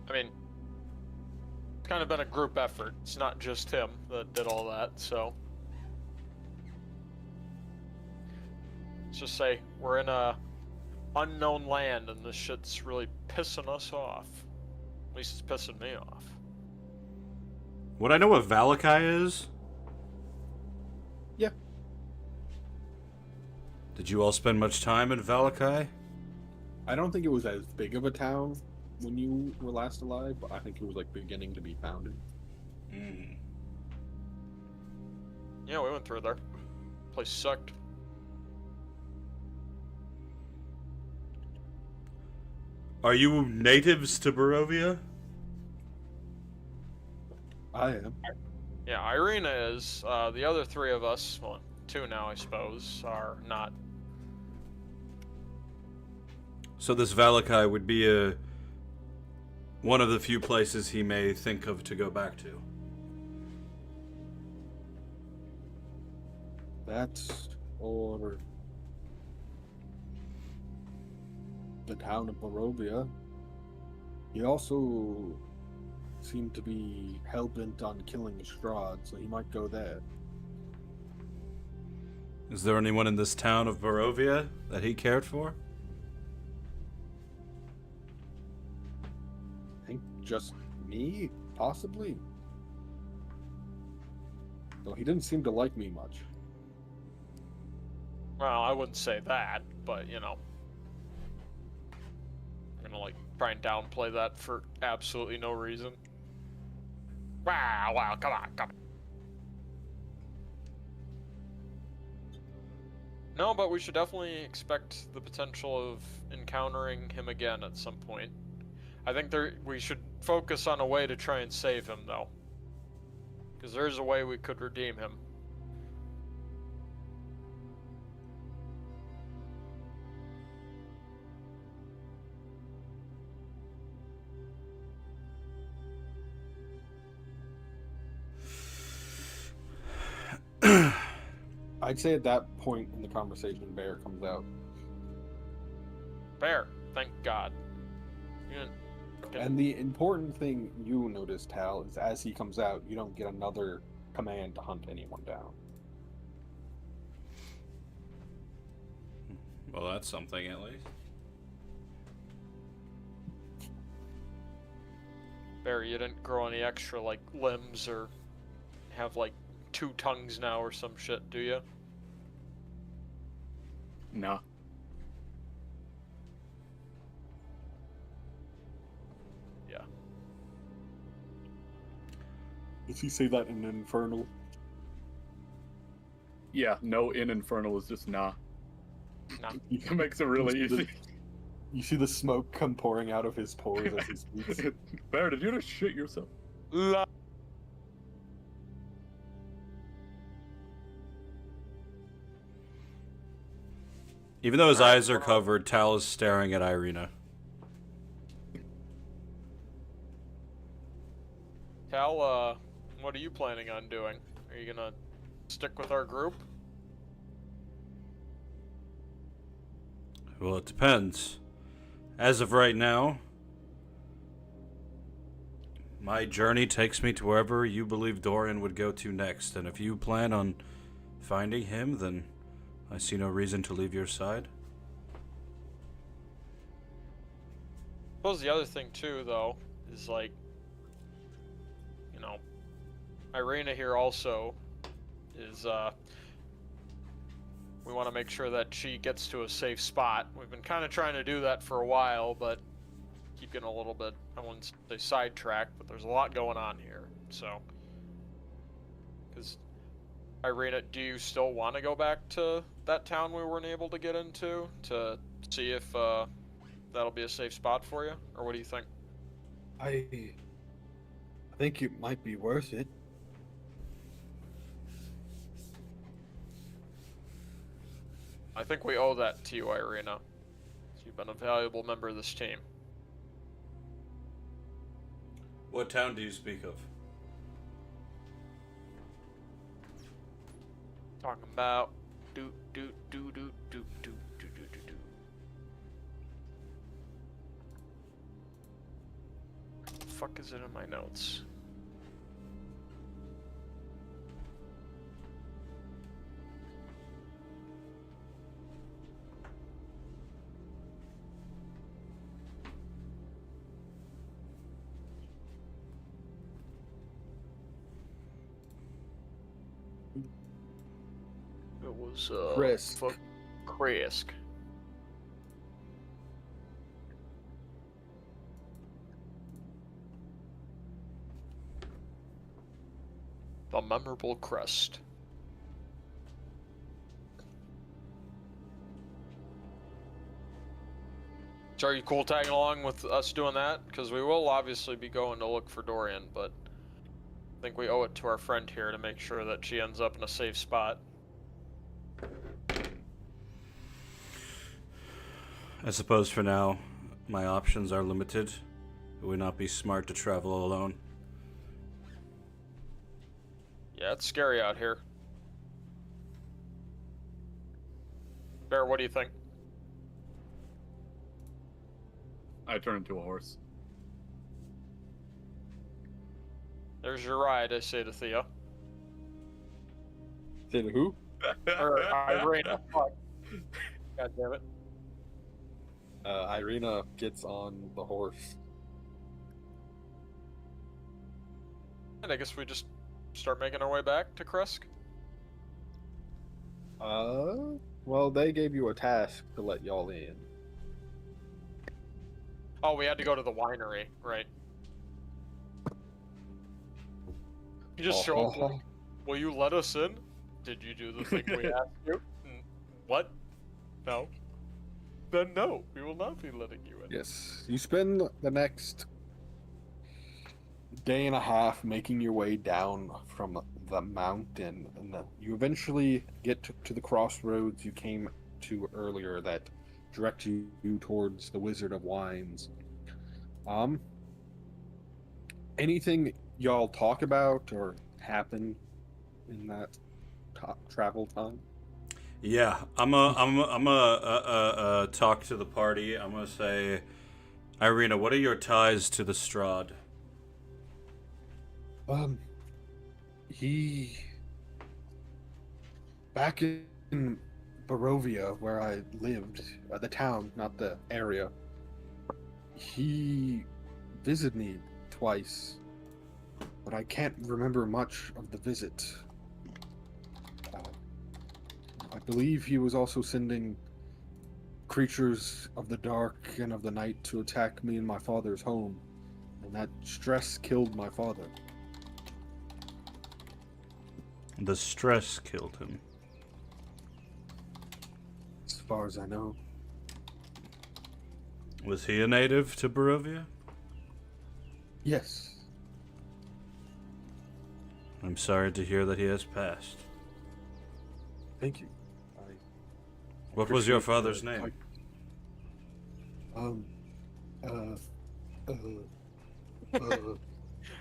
I mean, it's kind of been a group effort. It's not just him that did all that, so... Let's just say we're in a unknown land and this shit's really pissing us off. At least it's pissing me off. Would I know what Valakai is? Yeah. Did you all spend much time in Valakai? I don't think it was as big of a town when you were last alive, but I think it was like beginning to be founded. Mm. Yeah, we went through there. Place sucked. Are you natives to Barovia? I am. Yeah, Irina is. The other three of us, well, two now, I suppose, are not. So this Valakai would be one of the few places he may think of to go back to. That's or the town of Barovia. He also seemed to be hell-bent on killing Strahd, so he might go there. Is there anyone in this town of Barovia that he cared for? I think just me, possibly. Though he didn't seem to like me much. Well, I wouldn't say that, but you know. I'm gonna like try and downplay that for absolutely no reason. Wow, come on. No, but we should definitely expect the potential of encountering him again at some point. I think we should focus on a way to try and save him, though. Because there's a way we could redeem him. I'd say at that point in the conversation, Bear comes out. Bear, thank God. You didn't fucking- And the important thing you notice, Tal, is as he comes out, you don't get another command to hunt anyone down. Well, that's something at least. Bear, you didn't grow any extra, like, limbs or have, like, 2 tongues now or some shit, do you? Nah. Yeah. Does he say that in Infernal? Yeah, no in Infernal is just nah. Nah. It makes it really easy. You see the smoke come pouring out of his pores as he speaks. Bear, did you just shit yourself? Even though his eyes are covered, Tal is staring at Irina. Cal, what are you planning on doing? Are you gonna stick with our group? Well, it depends. As of right now, my journey takes me to wherever you believe Dorian would go to next, and if you plan on finding him, then I see no reason to leave your side. I suppose the other thing too, though, is like, you know, Irina here also is, we want to make sure that she gets to a safe spot. We've been kind of trying to do that for a while, but keep getting a little bit, I wouldn't say sidetracked, but there's a lot going on here, so. Because, Irina, do you still want to go back to that town we weren't able to get into to see if that'll be a safe spot for you? Or what do you think? I think it might be worth it. I think we owe that to you, Irina. You've been a valuable member of this team. What town do you speak of? Talking about do. What the fuck is it in my notes? It was Krisk. Krisk. The memorable crest. So are you cool tagging along with us doing that? Because we will obviously be going to look for Dorian, but I think we owe it to our friend here to make sure that she ends up in a safe spot. I suppose for now, my options are limited. It would not be smart to travel alone. Yeah, it's scary out here. Bear, what do you think? I turn into a horse. There's your ride, I say to Thea. Say to who? Or Irina. Fuck. God damn it. Irina gets on the horse. And I guess we just start making our way back to Kresk. Well, they gave you a task to let y'all in. Oh, we had to go to the winery, right? You just show up. Like, will you let us in? Did you do the thing we asked you? What? No. Then no, we will not be letting you in. Yes. You spend the next day and a half making your way down from the mountain, and you eventually get to the crossroads you came to earlier that direct you towards the Wizard of Wines. Anything y'all talk about or happen in that travel time? Yeah, I'm a talk to the party. I'm gonna say, Irina, what are your ties to the Strahd? He back in Barovia, where I lived, the town, not the area. He visited me twice, but I can't remember much of the visit. I believe he was also sending creatures of the dark and of the night to attack me in my father's home, and that stress killed my father. The stress killed him. As far as I know. Was he a native to Barovia? Yes. I'm sorry to hear that he has passed. Thank you. What was your father's name?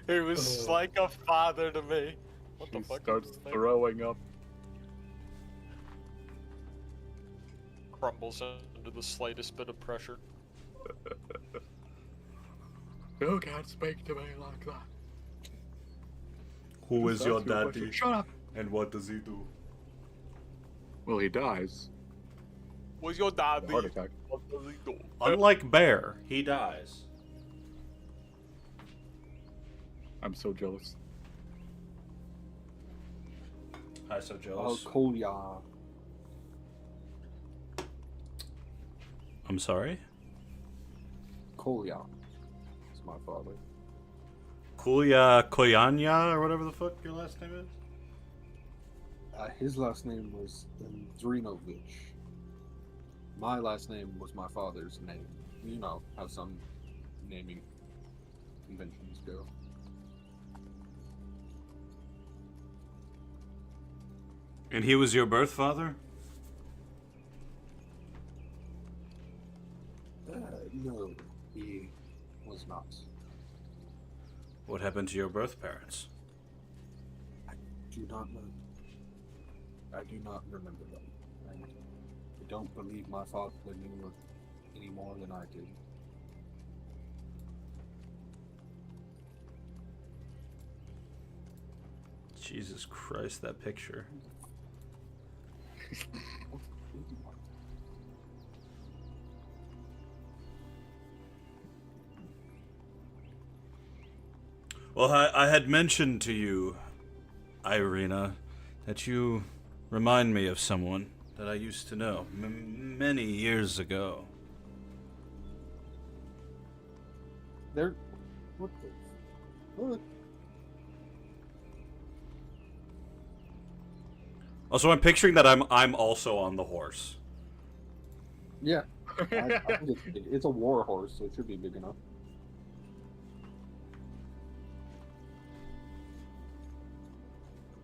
He was like a father to me. What She the fuck? starts throwing up. Crumbles under the slightest bit of pressure. You can't speak to me like that. Who is your Ask you a question. daddy? Shut up. And what does he do? Well, he dies. Was your daddy? Heart attack. What does he do? Unlike Bear, he dies. I'm so jealous. I'm so jealous. Kolya. I'm sorry? Kolya is my father. Kulya Koyanya, or whatever the fuck your last name is? His last name was Drinovich. My last name was my father's name. You know how some naming conventions go. And he was your birth father? No, he was not. What happened to your birth parents? I do not know. I do not remember them. And I don't believe my father knew any more than I did. Jesus Christ, that picture. Well, I had mentioned to you, Irina, that you remind me of someone that I used to know many years ago. There. What the? What? Also, I'm picturing that I'm also on the horse. Yeah. I think it's a war horse, so it should be big enough.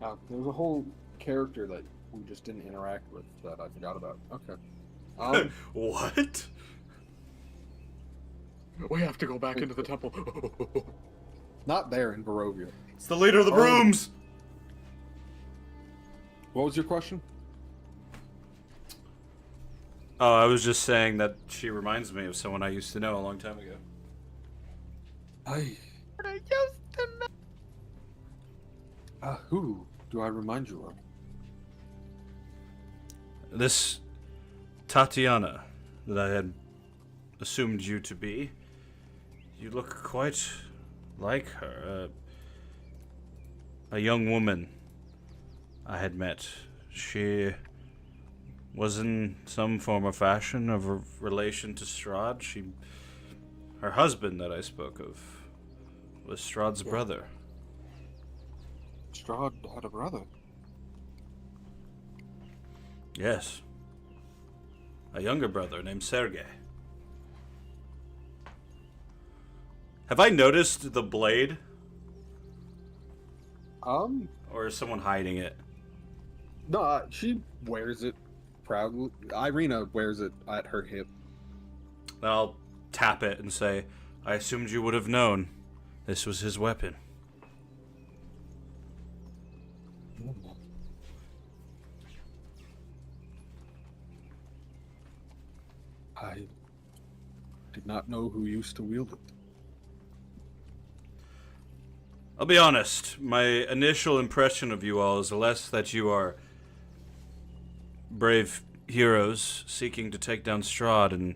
There was a whole character that we just didn't interact with that I forgot about. Okay. What? We have to go back into the temple. Not there in Barovia. It's the leader of the brooms! What was your question? Oh, I was just saying that she reminds me of someone I used to know a long time ago. Who do I remind you of? This Tatiana that I had assumed you to be. You look quite like her. A young woman I had met. She was in some form or fashion of a relation to Strahd. Her husband that I spoke of was Strahd's brother. Strahd had a brother. Yes. A younger brother named Sergei. Have I noticed the blade? Or is someone hiding it? No, she wears it proudly. Irina wears it at her hip. Then I'll tap it and say, I assumed you would have known this was his weapon. I did not know who used to wield it. I'll be honest, my initial impression of you all is less that you are brave heroes seeking to take down Strahd, and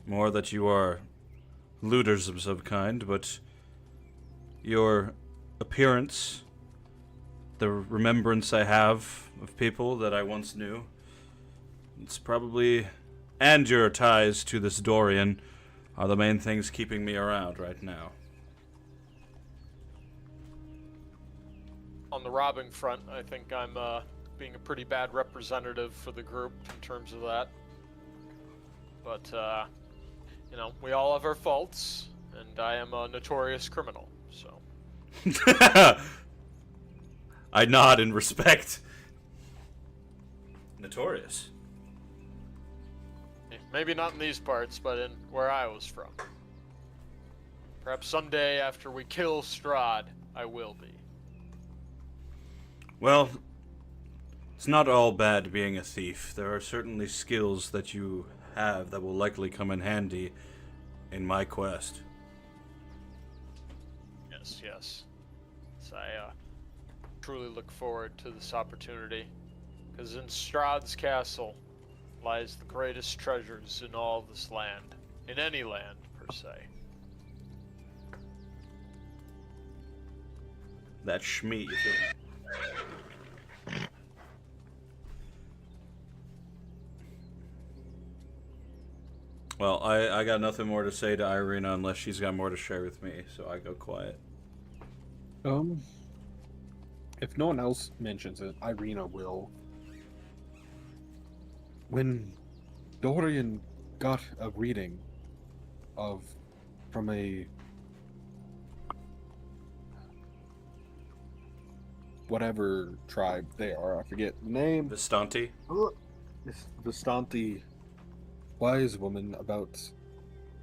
more that you are looters of some kind, but your appearance, the remembrance I have of people that I once knew, it's probably, and your ties to this Dorian, are the main things keeping me around right now. On the Robbin front, I think I'm being a pretty bad representative for the group in terms of that. But, you know, we all have our faults, and I am a notorious criminal, so. I nod in respect. Notorious. Maybe not in these parts, but in where I was from. Perhaps someday after we kill Strahd, I will be. Well, it's not all bad being a thief. There are certainly skills that you have that will likely come in handy in my quest. Yes, yes. So I truly look forward to this opportunity, because in Strahd's castle lies the greatest treasures in all this land. In any land, per se. That Shmi, you feel? Well, I got nothing more to say to Irina unless she's got more to share with me, so I go quiet. If no one else mentions it, Irina will. When Dorian got a reading from a whatever tribe they are, I forget the name. Vistanti? Vistanti wise woman about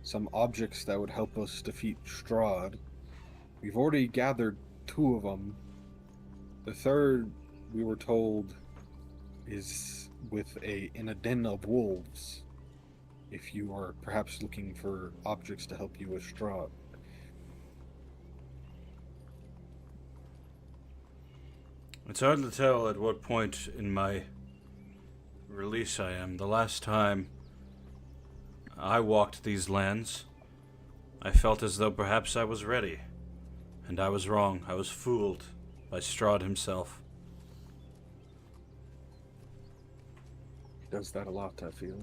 some objects that would help us defeat Strahd. We've already gathered 2 of them. The third, we were told, is in a den of wolves. If you are perhaps looking for objects to help you with Strahd. It's hard to tell at what point in my release I am. The last time I walked these lands, I felt as though perhaps I was ready. And I was wrong. I was fooled by Strahd himself. does that a lot, I feel.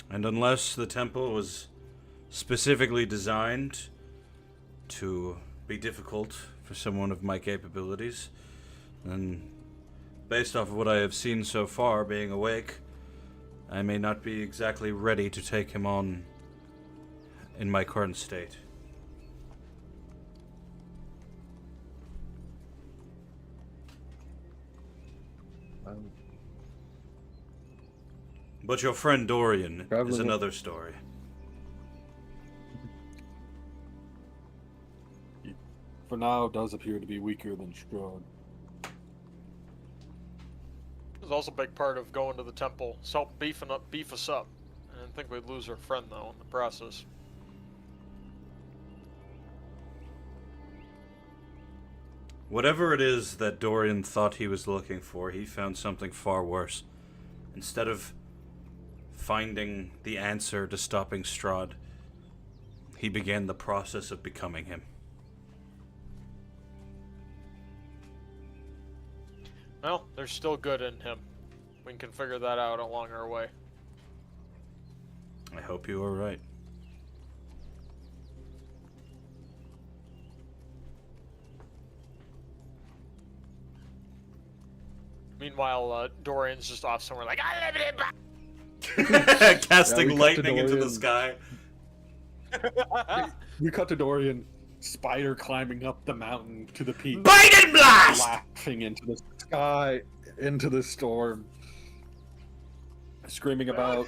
And unless the temple was specifically designed to be difficult for someone of my capabilities, then based off of what I have seen so far, being awake, I may not be exactly ready to take him on in my current state. But your friend Dorian is another story. He, for now, does appear to be weaker than Strahd. There's also a big part of going to the temple. It's help beef us up. I didn't think we'd lose our friend though in the process. Whatever it is that Dorian thought he was looking for, he found something far worse. Instead of finding the answer to stopping Strahd, he began the process of becoming him. Well, there's still good in him. We can figure that out along our way. I hope you are right. Meanwhile, Dorian's just off somewhere like, I live in Casting Yeah, lightning into the Dorian. sky. We cut to Dorian, spider climbing up the mountain to the peak, Biden blast! laughing into the sky, into the storm, screaming about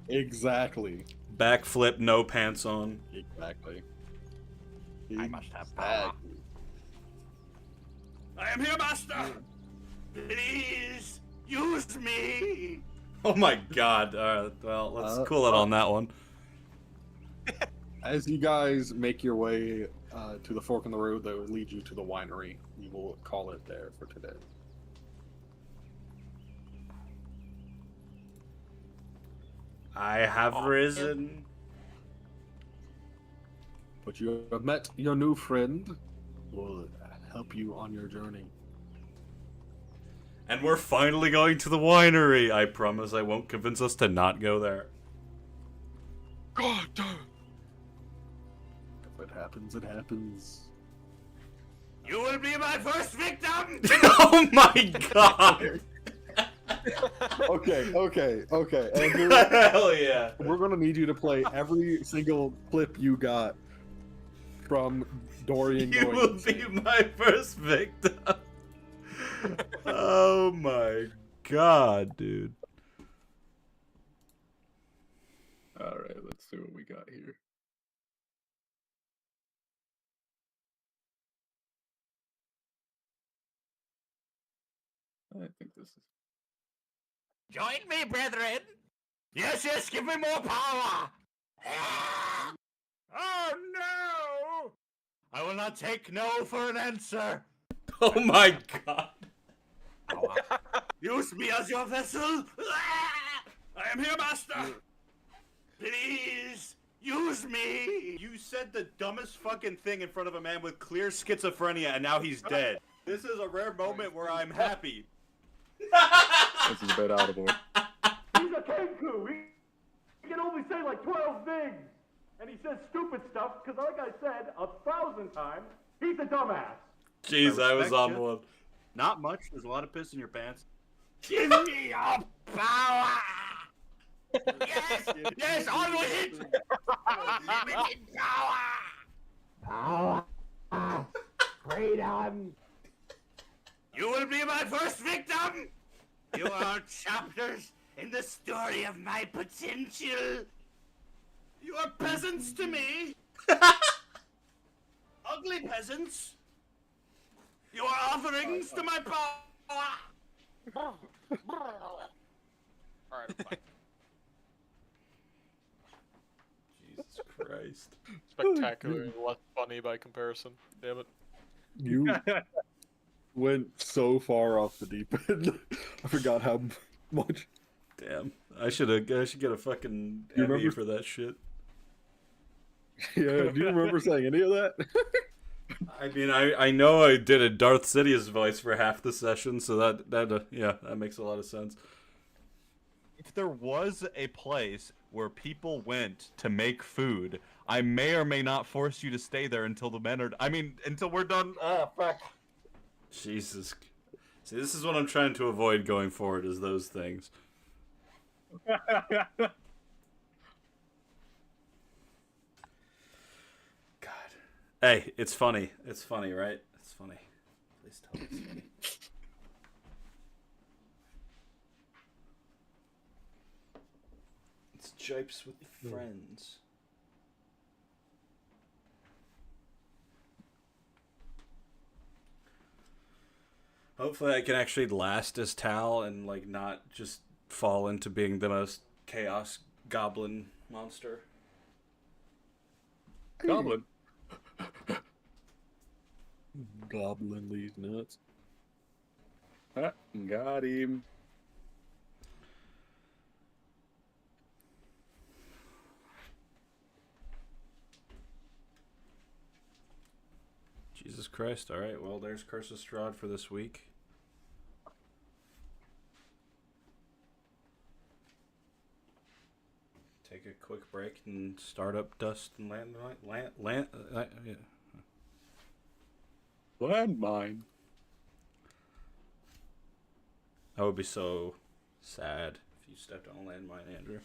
exactly, Backflip, no pants on. exactly. I must have power. I am here, master! Please, use me! Oh my god. Well, let's cool it on that one. As you guys make your way to the fork in the road that would lead you to the winery, we will call it there for today. I have risen. But you have met your new friend, who will help you on your journey. And we're finally going to the winery. I promise I won't convince us to not go there. God damn. If it happens, it happens. You will be my first victim! Oh my god! Okay. Andrew, Hell yeah. we're gonna need you to play every single clip you got from Dorian You going will insane. be my first victim. Oh my god, dude. Alright, let's see what we got here. I think this is... Join me, brethren! Yes, give me more power! Oh no! I will not take no for an answer! Oh my god. Use me as your vessel! I am here, master! Please, use me! You said the dumbest fucking thing in front of a man with clear schizophrenia and now he's dead. This is a rare moment where I'm happy. This is a bit out of order. He's a kenku. He can only say like 12 things. And he says stupid stuff because, like I said 1,000 times, he's a dumbass. Jeez, I was respect on you. one. Not much, there's a lot of piss in your pants. Give me your power! Yes, on with it! Unlimited power! Power! Freedom! You will be my first victim! You are chapters in the story of my potential! You are peasants to me! Ugly peasants! You are offerings to my power! Alright, fine. Jesus Christ. Spectacularly less funny by comparison. Damn it. You went so far off the deep end. I forgot how much. Damn. I should get a fucking You Emmy remember- for that shit. Yeah, do you remember saying any of that? I mean, I know I did a Darth Sidious voice for half the session, so that makes a lot of sense. If there was a place where people went to make food, I may or may not force you to stay there until the men are. I mean, until we're done. Ah, fuck. Jesus. See, this is what I'm trying to avoid going forward, is those things. God. Hey, it's funny. It's funny, right? It's funny. Please tell me it's funny. It's Jipes with friends. Hopefully I can actually last as Tal and, like, not just fall into being the most chaos goblin monster. Goblin. Goblin these nuts. Ah, got him. Jesus Christ. Alright, well, there's Curse of Strahd for this week. Take a quick break and start up Dust and yeah. Landmine. I would be so sad if you stepped on a landmine, Andrew.